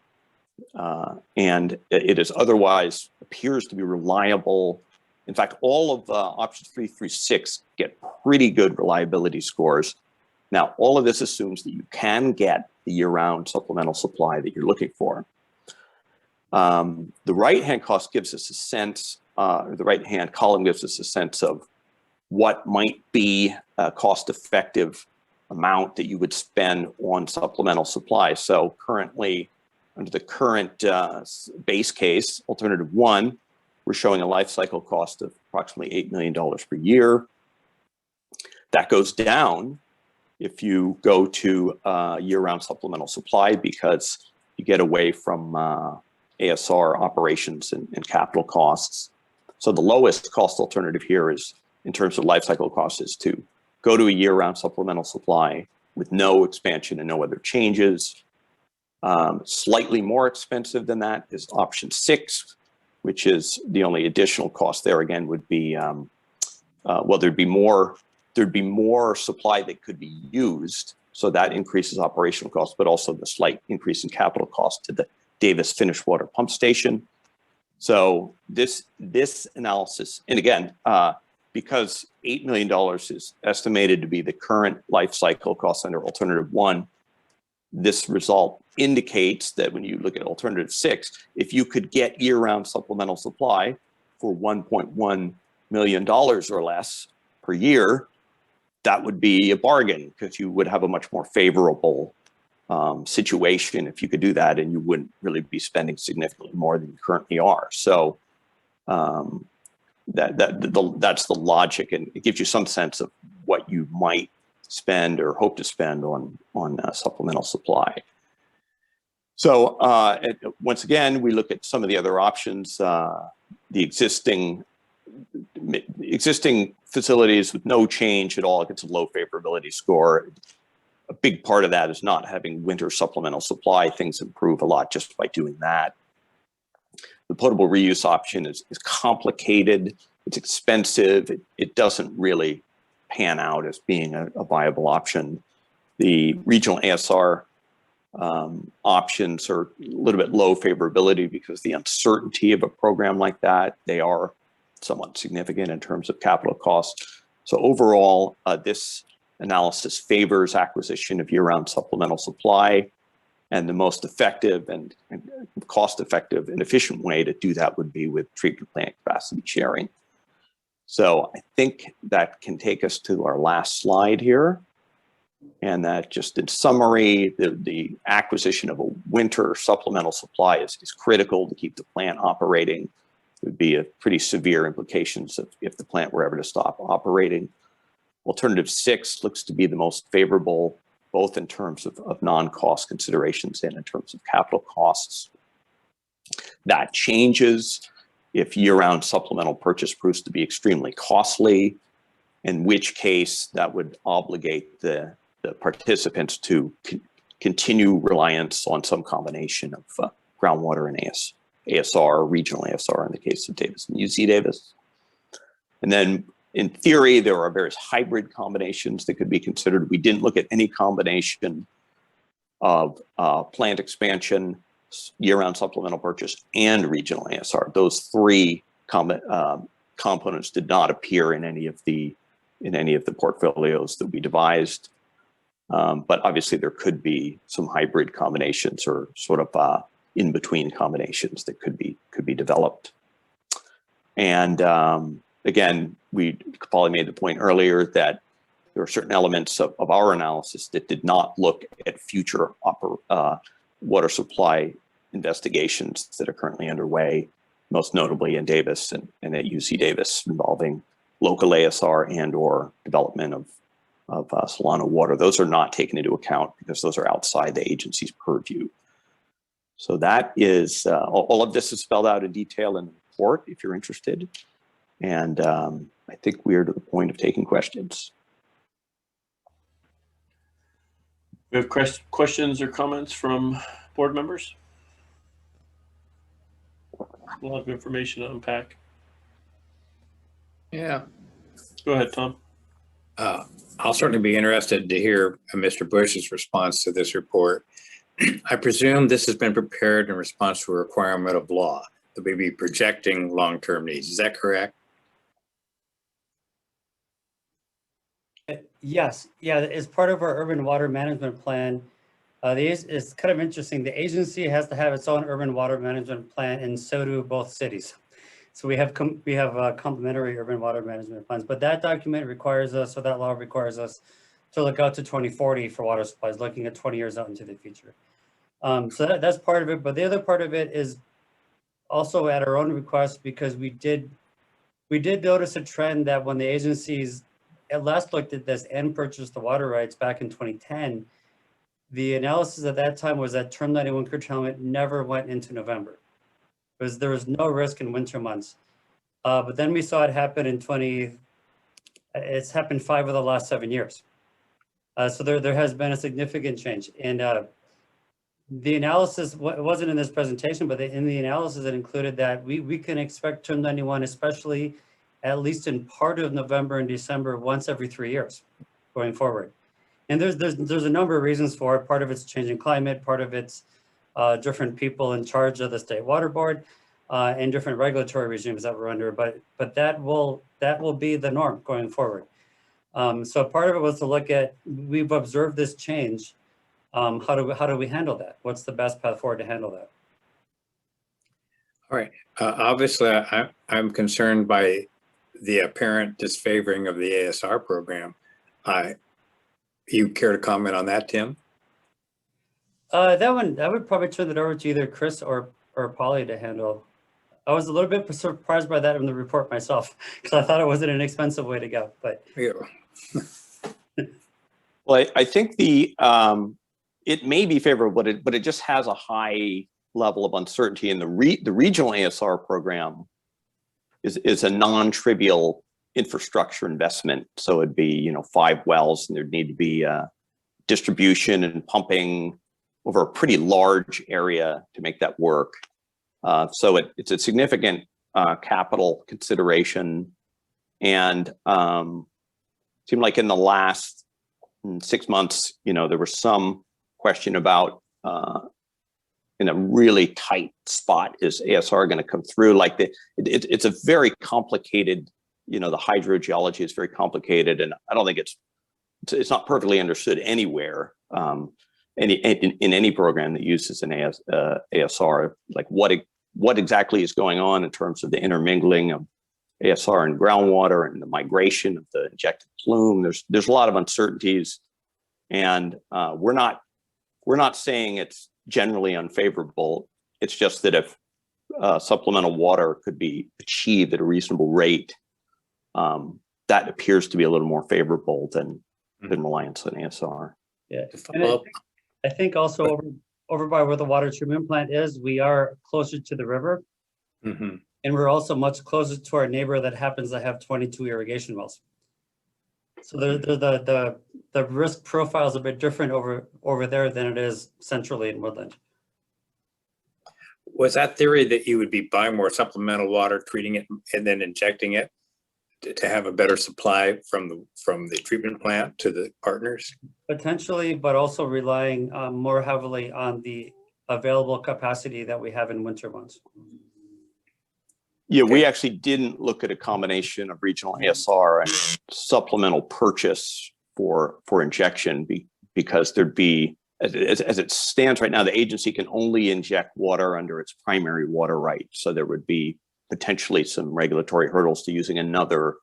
[SPEAKER 9] are, and it is otherwise appears to be reliable. In fact, all of options 3 through 6 get pretty good reliability scores. Now, all of this assumes that you can get the year-round supplemental supply that you're looking for. The right-hand cost gives us a sense, the right-hand column gives us a sense of what might be a cost-effective amount that you would spend on supplemental supply. So currently, under the current base case, alternative 1, we're showing a life cycle cost of approximately $8 million per year. That goes down if you go to year-round supplemental supply, because you get away from ASR operations and capital costs. So the lowest cost alternative here is, in terms of life cycle costs, is to go to a year-round supplemental supply with no expansion and no other changes. Slightly more expensive than that is option 6, which is the only additional cost there again would be, well, there'd be more supply that could be used. So that increases operational costs, but also the slight increase in capital cost to the Davis finished water pump station. So this analysis, and again, because $8 million is estimated to be the current life cycle cost under alternative 1, this result indicates that when you look at alternative 6, if you could get year-round supplemental supply for $1.1 million or less per year, that would be a bargain, because you would have a much more favorable situation if you could do that, and you wouldn't really be spending significantly more than you currently are. So that's the logic, and it gives you some sense of what you might spend or hope to spend on supplemental supply. So once again, we look at some of the other options. The existing facilities with no change at all gets a low favorability score. A big part of that is not having winter supplemental supply. Things improve a lot just by doing that. The potable reuse option is complicated. It's expensive. It doesn't really pan out as being a viable option. The regional ASR options are a little bit low favorability because the uncertainty of a program like that, they are somewhat significant in terms of capital costs. So overall, this analysis favors acquisition of year-round supplemental supply, and the most effective and cost-effective and efficient way to do that would be with treatment plant capacity sharing. So I think that can take us to our last slide here. And that, just in summary, the acquisition of a winter supplemental supply is critical to keep the plant operating. It would be a pretty severe implications if the plant were ever to stop operating. Alternative 6 looks to be the most favorable, both in terms of non-cost considerations and in terms of capital costs. That changes if year-round supplemental purchase proves to be extremely costly, in which case that would obligate the participants to continue reliance on some combination of groundwater and ASR, regional ASR in the case of Davis and UC Davis. And then in theory, there are various hybrid combinations that could be considered. We didn't look at any combination of plant expansion, year-round supplemental purchase, and regional ASR. Those 3 components did not appear in any of the portfolios that we devised. But obviously, there could be some hybrid combinations or sort of in-between combinations that could be developed. And again, we probably made the point earlier that there are certain elements of our analysis that did not look at future water supply investigations that are currently underway, most notably in Davis and at UC Davis, involving local ASR and/or development Solano Water. Those are not taken into account because those are outside the agency's purview. So that is, all of this is spelled out in detail in the report if you're interested. And I think we are to the point of taking questions.
[SPEAKER 1] We have questions or comments from board members? A lot of information to unpack.
[SPEAKER 3] Yeah.
[SPEAKER 1] Go ahead, Tom.
[SPEAKER 3] I'll certainly be interested to hear Mr. Bush's response to this report. I presume this has been prepared in response to a requirement of law that we be projecting long-term needs. Is that correct?
[SPEAKER 5] Yes, yeah, as part of our urban water management plan, it's kind of interesting. The agency has to have its own urban water management plan, and so do both cities. So we have complementary urban water management plans, but that document requires us, or that law requires us to look out to 2040 for water supplies, looking at 20 years out into the future. So that's part of it, but the other part of it is also at our own request, because we did notice a trend that when the agencies at last looked at this and purchased the water rights back in 2010, the analysis at that time was that term 91 curtailment never went into November, because there was no risk in winter months. But then we saw it happen it's happened 5 of the last 7 years. So there has been a significant change. And the analysis wasn't in this presentation, but in the analysis it included that we can expect term 91, especially at least in part of November and December, once every 3 years going forward. And there's a number of reasons for it. Part of it's changing climate, part of it's different people in charge of the state water board, and different regulatory regimes that we're under. But that will be the norm going forward. So part of it was to look at, we've observed this change. How do we handle that? What's the best path forward to handle that?
[SPEAKER 3] All right. Obviously, I'm concerned by the apparent disfavoring of the ASR program. You care to comment on that, Tim?
[SPEAKER 5] That one, I would probably turn it over to either Chris or Polly to handle. I was a little bit surprised by that in the report myself, because I thought it was an inexpensive way to go. But
[SPEAKER 3] Yeah.
[SPEAKER 9] Well, I think it may be favorable, but it just has a high level of uncertainty. And the regional ASR program is a non-trivial infrastructure investment. So it'd be 5 wells, and there'd need to be distribution and pumping over a pretty large area to make that work. So it's a significant capital consideration, and seemed like in the last 6 months, there was some question about in a really tight spot, is ASR going to come through? Like it's a very complicated, the hydrogeology is very complicated, and I don't think it's not perfectly understood anywhere. In any program that uses an ASR, like what exactly is going on in terms of the intermingling of ASR and groundwater and the migration of the injected plume. There's a lot of uncertainties, and we're not saying it's generally unfavorable. It's just that if supplemental water could be achieved at a reasonable rate, that appears to be a little more favorable than reliance on ASR.
[SPEAKER 5] Yeah, and I think also over by where the water treatment plant is, we are closer to the river.
[SPEAKER 3] Mm-hmm.
[SPEAKER 5] And we're also much closer to our neighbor that happens to have 22 irrigation wells. So the risk profile is a bit different over there than it is centrally in Woodland.
[SPEAKER 3] Was that theory that you would be buying more supplemental water, treating it, and then injecting it to have a better supply from the treatment plant to the partners?
[SPEAKER 5] Potentially, but also relying more heavily on the available capacity that we have in winter months.
[SPEAKER 9] Yeah, we actually didn't look at a combination of regional ASR and supplemental purchase for injection because there'd be, as it stands right now, the agency can only inject water under its primary water right. So there would be potentially some regulatory hurdles to using another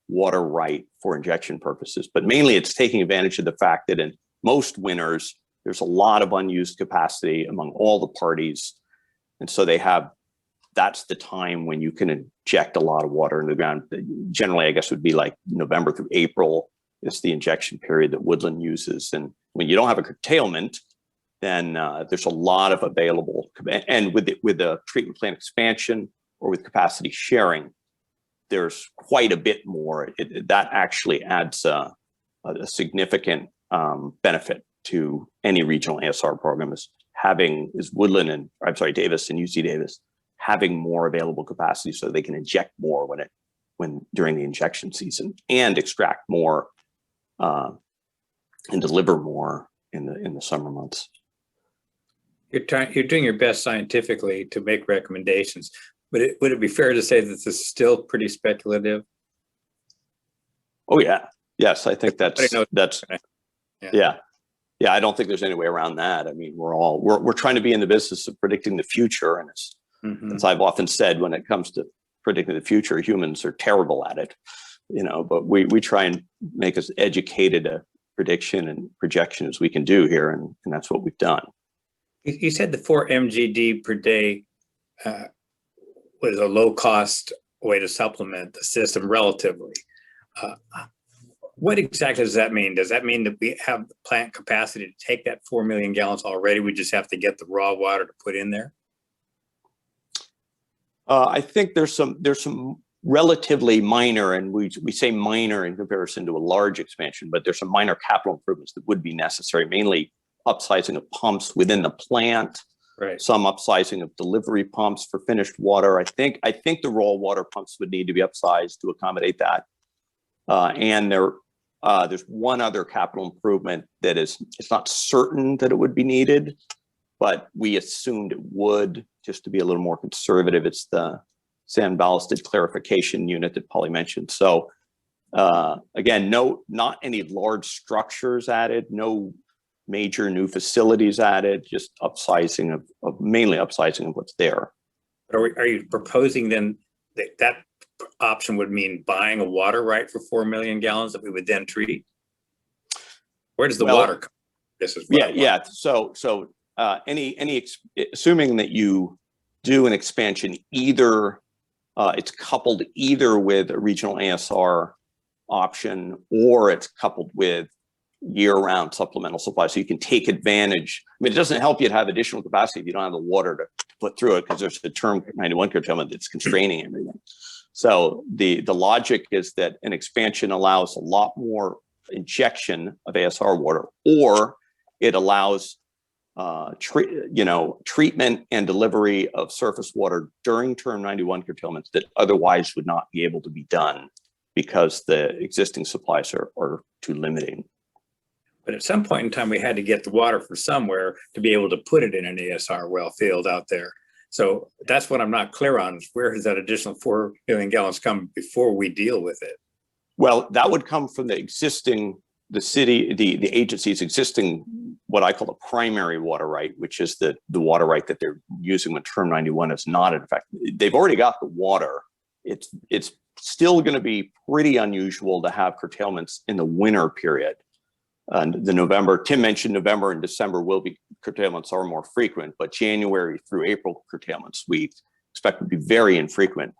[SPEAKER 9] water right for injection purposes. But mainly it's taking advantage of the fact that in most winters, there's a lot of unused capacity among all the parties. And so that's the time when you can inject a lot of water in the ground. Generally, I guess would be like November through April. is the injection period that Woodland uses. And when you don't have a curtailment, then there's a lot of available, and with the treatment plant expansion or with capacity sharing, there's quite a bit more. That actually adds a significant benefit to any regional ASR program, is Woodland and, I'm sorry, Davis and UC Davis having more available capacity so they can inject more when during the injection season, and extract more and deliver more in the summer months.
[SPEAKER 3] You're doing your best scientifically to make recommendations, but would it be fair to say that this is still pretty speculative?
[SPEAKER 9] Oh yeah, yes, I think that's
[SPEAKER 3] yeah.
[SPEAKER 9] Yeah, I don't think there's any way around that. I mean, we're trying to be in the business of predicting the future, and as I've often said, when it comes to predicting the future, humans are terrible at it, but we try and make as educated a prediction and projection as we can do here, and that's what we've done.
[SPEAKER 3] You said the 4 MGD per day was a low-cost way to supplement the system relatively. What exactly does that mean? Does that mean that we have the plant capacity to take that 4 million gallons already? We just have to get the raw water to put in there?
[SPEAKER 9] I think there's some relatively minor, and we say minor in comparison to a large expansion, but there's some minor capital improvements that would be necessary, mainly upsizing of pumps within the plant,
[SPEAKER 3] right? Some
[SPEAKER 9] upsizing of delivery pumps for finished water. I think the raw water pumps would need to be upsized to accommodate that. And there's one other capital improvement that it's not certain that it would be needed, but we assumed it would, just to be a little more conservative. It's the sand ballasted clarification unit that Polly mentioned. So again, not any large structures added, no major new facilities added, just upsizing mainly upsizing of what's there.
[SPEAKER 3] Are you proposing then that option would mean buying a water right for 4 million gallons that we would then treat? Where does the water come? This is
[SPEAKER 9] yeah. So assuming that you do an expansion, either it's coupled either with a regional ASR option, or it's coupled with year-round supplemental supply, so you can take advantage. I mean, it doesn't help you to have additional capacity if you don't have the water to put through it, because there's a term 91 curtailment that's constraining everything. So the logic is that an expansion allows a lot more injection of ASR water, or it allows treatment and delivery of surface water during term 91 curtailments that otherwise would not be able to be done because the existing supplies are too limiting.
[SPEAKER 3] But at some point in time, we had to get the water from somewhere to be able to put it in an ASR well field out there. So that's what I'm not clear on, is where does that additional 4 million gallons come before we deal with it?
[SPEAKER 9] Well, that would come from the agency's existing, what I call the primary water right, which is the water right that they're using when term 91 is not in effect. They've already got the water. It's still going to be pretty unusual to have curtailments in the winter period. And Tim mentioned November and December curtailments are more frequent, but January through April curtailments we expect to be very infrequent.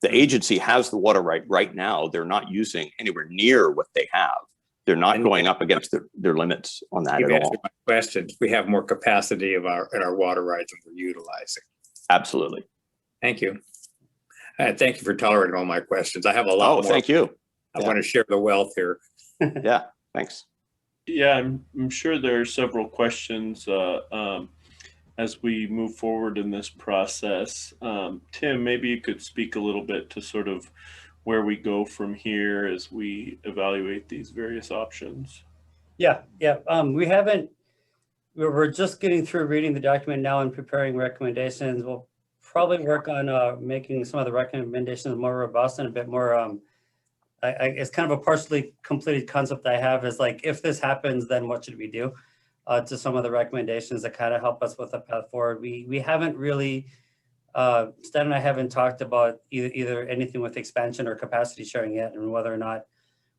[SPEAKER 9] The agency has the water right now. They're not using anywhere near what they have. They're not going up against their limits on that at all.
[SPEAKER 3] My question: we have more capacity in our water rights than we're utilizing.
[SPEAKER 9] Absolutely.
[SPEAKER 3] Thank you. Thank you for tolerating all my questions. I have a lot more.
[SPEAKER 9] Thank you.
[SPEAKER 3] I want to share the wealth here.
[SPEAKER 9] Yeah, thanks.
[SPEAKER 1] Yeah, I'm sure there are several questions as we move forward in this process. Tim, maybe you could speak a little bit to sort of where we go from here as we evaluate these various options.
[SPEAKER 5] Yeah. We're just getting through reading the document now and preparing recommendations. We'll probably work on making some of the recommendations more robust and a bit more, it's kind of a partially completed concept I have, is like, if this happens, then what should we do? To some of the recommendations that kind of help us with the path forward. We haven't really, Stan and I haven't talked about either anything with expansion or capacity sharing yet, and whether or not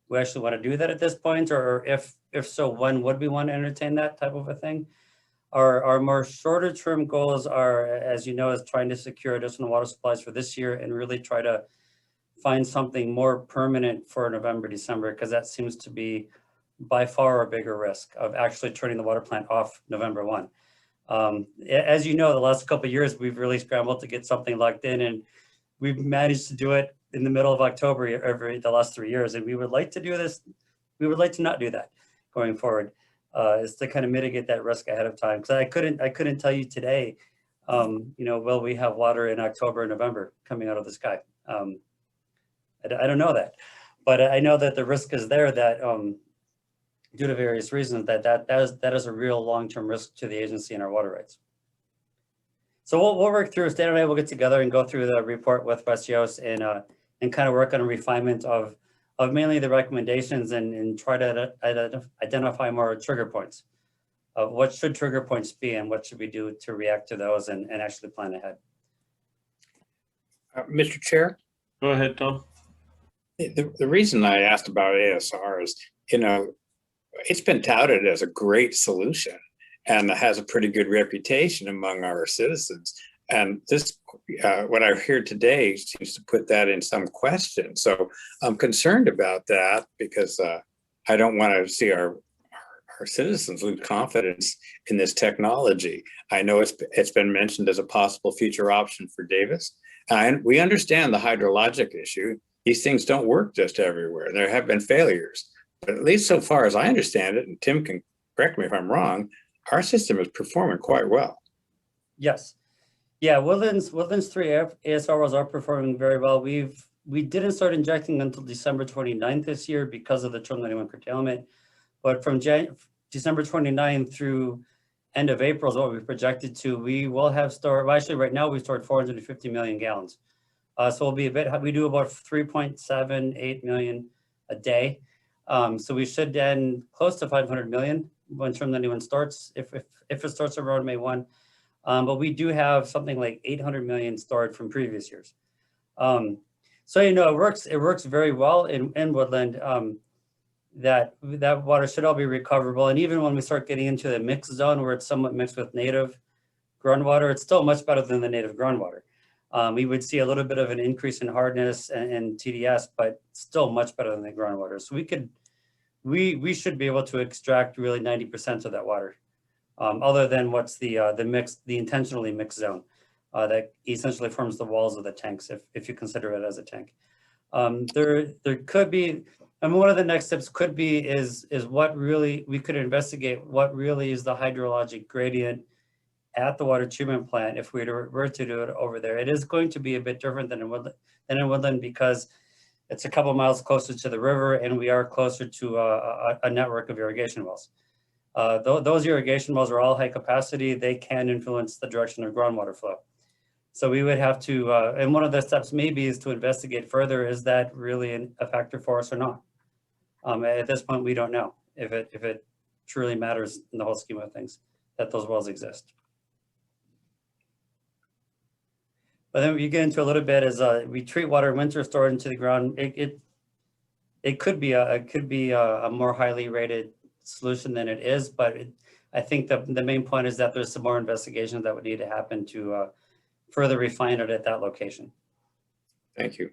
[SPEAKER 5] we actually want to do that at this point, or if so, when would we want to entertain that type of a thing? Our more shorter term goals are, as you know, is trying to secure additional water supplies for this year and really try to find something more permanent for November, December, because that seems to be by far a bigger risk of actually turning the water plant off November 1. As you know, the last couple of years, we've really scrambled to get something locked in, and we've managed to do it in the middle of October every the last 3 years. And we would like to do this. We would like to not do that going forward, is to kind of mitigate that risk ahead of time. Because I couldn't tell you today, will we have water in October and November coming out of the sky? I don't know that, but I know that the risk is there that due to various reasons that is a real long-term risk to the agency and our water rights. So we'll work through, Stan and I will get together and go through the report with West Yost and kind of work on a refinement of mainly the recommendations and try to identify more trigger points of what should trigger points be and what should we do to react to those and actually plan ahead.
[SPEAKER 3] Mr. Chair?
[SPEAKER 1] Go ahead, Tom.
[SPEAKER 3] The reason I asked about ASR is, it's been touted as a great solution and has a pretty good reputation among our citizens. And this, what I hear today seems to put that in some question. So I'm concerned about that because I don't want to see our citizens lose confidence in this technology. I know it's been mentioned as a possible future option for Davis. And we understand the hydrologic issue. These things don't work just everywhere. There have been failures. But at least so far as I understand it, and Tim can correct me if I'm wrong, our system is performing quite well.
[SPEAKER 5] Yes. Yeah, Woodland's 3 ASRs are performing very well. We didn't start injecting until December 29th this year because of the 2021 curtailment. But from December 29th through end of April is what we projected to. We will have stored, well, actually right now we stored 450 million gallons. So we'll be we do about 3.78 million a day. So we should then close to 500 million when term 91 starts, if it starts around May 1. But we do have something like 800 million stored from previous years. So, it works very well in Woodland. That water should all be recoverable. And even when we start getting into the mixed zone where it's somewhat mixed with native groundwater, it's still much better than the native groundwater. We would see a little bit of an increase in hardness and TDS, but still much better than the groundwater. So we should be able to extract really 90% of that water, other than what's the intentionally mixed zone that essentially forms the walls of the tanks, if you consider it as a tank. There could be, and one of the next steps could be is what really we could investigate what really is the hydrologic gradient at the water treatment plant if we were to do it over there. It is going to be a bit different than in Woodland because it's a couple miles closer to the river and we are closer to a network of irrigation wells. Those irrigation wells are all high capacity. They can influence the direction of groundwater flow. So we would have to, and one of the steps maybe is to investigate further, is that really a factor for us or not? At this point, we don't know if it truly matters in the whole scheme of things that those wells exist. But then you get into a little bit as we treat water in winter, store it into the ground. It could be a more highly rated solution than it is, but I think the main point is that there's some more investigation that would need to happen to further refine it at that location.
[SPEAKER 3] Thank you.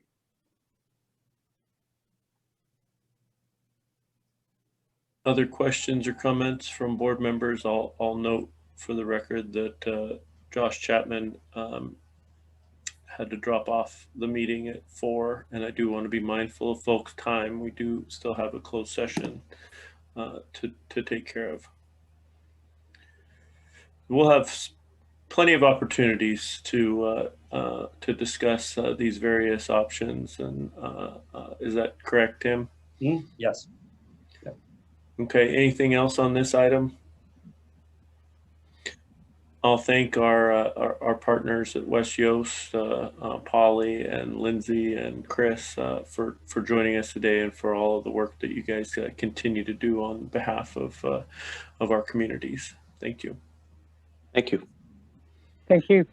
[SPEAKER 1] Other questions or comments from board members? I'll note for the record that Josh Chapman had to drop off the meeting at 4, and I do want to be mindful of folks' time. We do still have a closed session to take care of. We'll have plenty of opportunities to discuss these various options, and is that correct, Tim?
[SPEAKER 5] Mm-hmm. Yes. Yep.
[SPEAKER 1] Okay. Anything else on this item? I'll thank our partners at West Yost, Polly and Lindsay and Chris for joining us today and for all of the work that you guys continue to do on behalf of our communities. Thank you.
[SPEAKER 9] Thank you.
[SPEAKER 7] Thank you.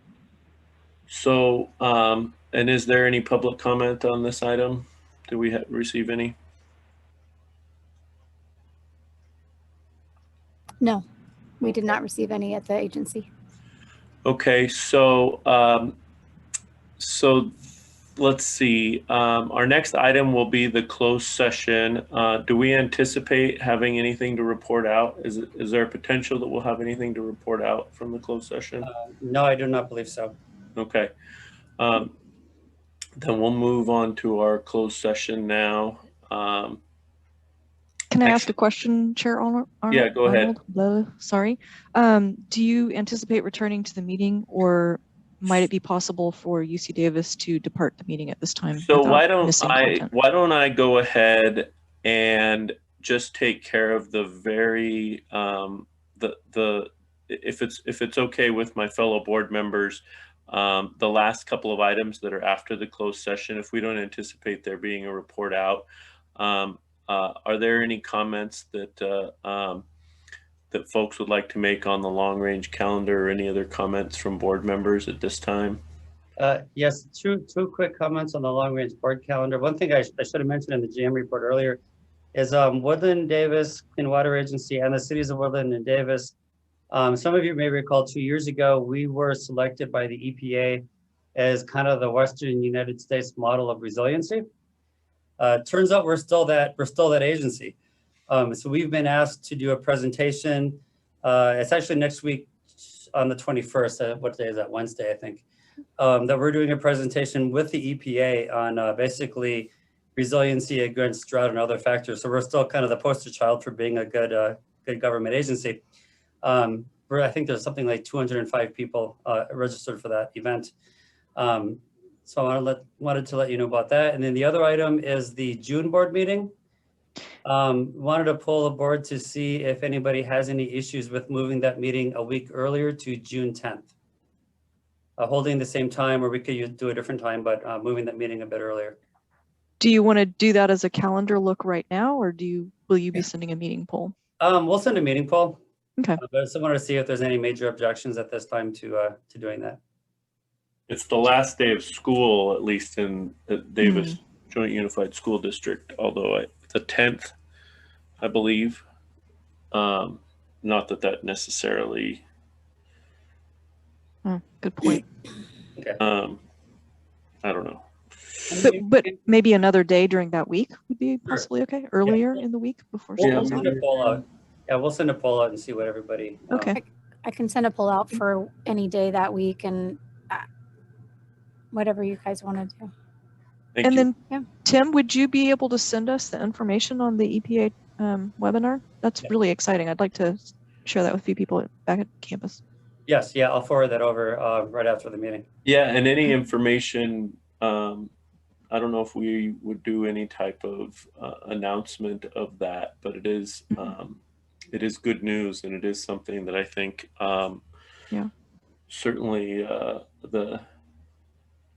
[SPEAKER 1] So, and is there any public comment on this item? Do we receive any?
[SPEAKER 4] No, we did not receive any at the agency.
[SPEAKER 1] Okay, so let's see. Our next item will be the closed session. Do we anticipate having anything to report out? Is there a potential that we'll have anything to report out from the closed session?
[SPEAKER 5] No, I do not believe so.
[SPEAKER 1] Okay. Then we'll move on to our closed session now.
[SPEAKER 10] Can I ask a question, Chair Arnold?
[SPEAKER 1] Yeah, go ahead.
[SPEAKER 10] Sorry. Do you anticipate returning to the meeting, or might it be possible for UC Davis to depart the meeting at this time?
[SPEAKER 1] So why don't I go ahead and just take care of the very if it's okay with my fellow board members, the last couple of items that are after the closed session, if we don't anticipate there being a report out. Are there any comments that that folks would like to make on the long range calendar, or any other comments from board members at this time?
[SPEAKER 5] Yes, two quick comments on the long range board calendar. One thing I should have mentioned in the GM report earlier is Woodland, Davis, Clean Water Agency, and the cities of Woodland and Davis. Some of you may recall 2 years ago, we were selected by the EPA as kind of the Western United States model of resiliency. Turns out we're still that agency. So we've been asked to do a presentation. It's actually next week on the 21st. What day is that? Wednesday, I think. That we're doing a presentation with the EPA on basically resiliency against drought and other factors. So we're still kind of the poster child for being a good government agency. I think there's something like 205 people registered for that event. So I wanted to let you know about that. And then the other item is the June board meeting. Wanted to poll the board to see if anybody has any issues with moving that meeting a week earlier to June 10th. Holding the same time, or we could do a different time, but moving that meeting a bit earlier.
[SPEAKER 10] Do you want to do that as a calendar look right now, or will you be sending a meeting poll?
[SPEAKER 5] We'll send a meeting poll.
[SPEAKER 10] Okay.
[SPEAKER 5] But I just wanted to see if there's any major objections at this time to doing that.
[SPEAKER 1] It's the last day of school, at least in the Davis Joint Unified School District, although the 10th, I believe. Not that necessarily.
[SPEAKER 10] Good point.
[SPEAKER 5] Okay.
[SPEAKER 1] I don't know.
[SPEAKER 10] But maybe another day during that week would be possibly okay. Earlier in the week before school.
[SPEAKER 5] We'll send a poll out. Yeah, we'll send a poll out and see what everybody.
[SPEAKER 10] Okay.
[SPEAKER 4] I can send a poll out for any day that week, and whatever you guys want to do.
[SPEAKER 1] Thank you.
[SPEAKER 10] Then,
[SPEAKER 4] Yeah.
[SPEAKER 10] Tim, would you be able to send us the information on the EPA webinar? That's really exciting. I'd like to share that with a few people back at campus.
[SPEAKER 5] Yes, yeah, I'll forward that over right after the meeting.
[SPEAKER 1] Yeah, and any information, I don't know if we would do any type of announcement of that, but it is good news, and it is something that I think certainly the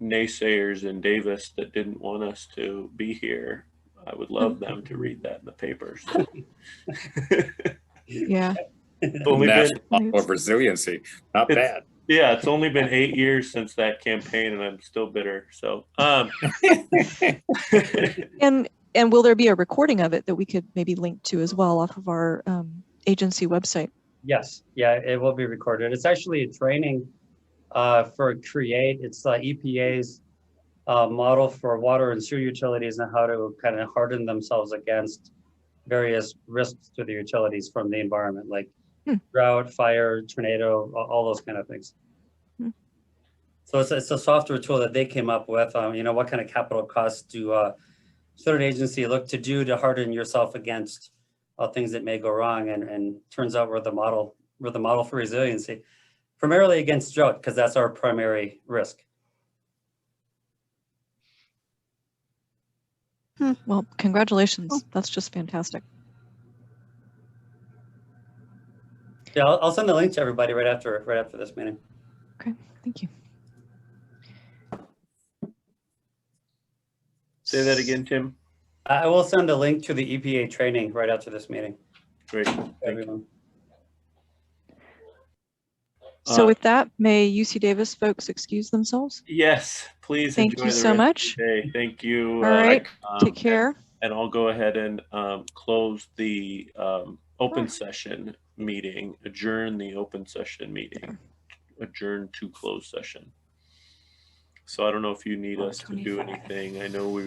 [SPEAKER 1] naysayers in Davis that didn't want us to be here, I would love them to read that in the papers.
[SPEAKER 10] Yeah.
[SPEAKER 1] It's only been
[SPEAKER 3] of resiliency, not bad.
[SPEAKER 1] Yeah, it's only been 8 years since that campaign, and I'm still bitter. So,
[SPEAKER 10] And will there be a recording of it that we could maybe link to as well off of our agency website?
[SPEAKER 5] Yes, yeah, it will be recorded. It's actually a training for CREATE. It's EPA's model for water and sewer utilities and how to kind of harden themselves against various risks to the utilities from the environment, like drought, fire, tornado, all those kind of things. So it's a software tool that they came up with. What kind of capital costs should an agency look to do to harden yourself against things that may go wrong? And turns out we're the model for resiliency, primarily against drought, because that's our primary risk.
[SPEAKER 10] Well, congratulations. That's just fantastic.
[SPEAKER 5] Yeah, I'll send the link to everybody right after this meeting.
[SPEAKER 10] Okay, thank you.
[SPEAKER 1] say that again, Tim.
[SPEAKER 5] I will send a link to the EPA training right after this meeting.
[SPEAKER 1] Great.
[SPEAKER 5] Everyone.
[SPEAKER 10] So with that, may UC Davis folks excuse themselves?
[SPEAKER 1] Yes, please.
[SPEAKER 10] Thank
[SPEAKER 1] enjoy
[SPEAKER 10] you
[SPEAKER 1] the
[SPEAKER 10] so
[SPEAKER 1] rest
[SPEAKER 10] much.
[SPEAKER 1] of the day. Thank you.
[SPEAKER 10] All right. Take care.
[SPEAKER 1] And I'll go ahead and close the open session meeting, adjourn the open session meeting, adjourn to closed session. So I don't know if you need us to do
[SPEAKER 10] 25.
[SPEAKER 1] anything. I know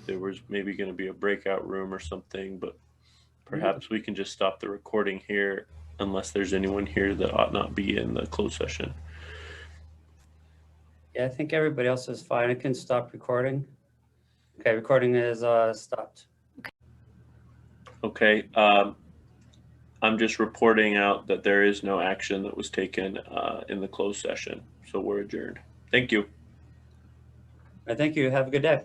[SPEAKER 1] there was maybe going to be a breakout room or something, but perhaps we can just stop the recording here unless there's anyone here that ought not be in the closed session.
[SPEAKER 5] Yeah, I think everybody else is fine. I can stop recording. Okay, recording is stopped.
[SPEAKER 1] Okay. I'm just reporting out that there is no action that was taken in the closed session. So we're adjourned. Thank you.
[SPEAKER 5] Thank you. Have a good day.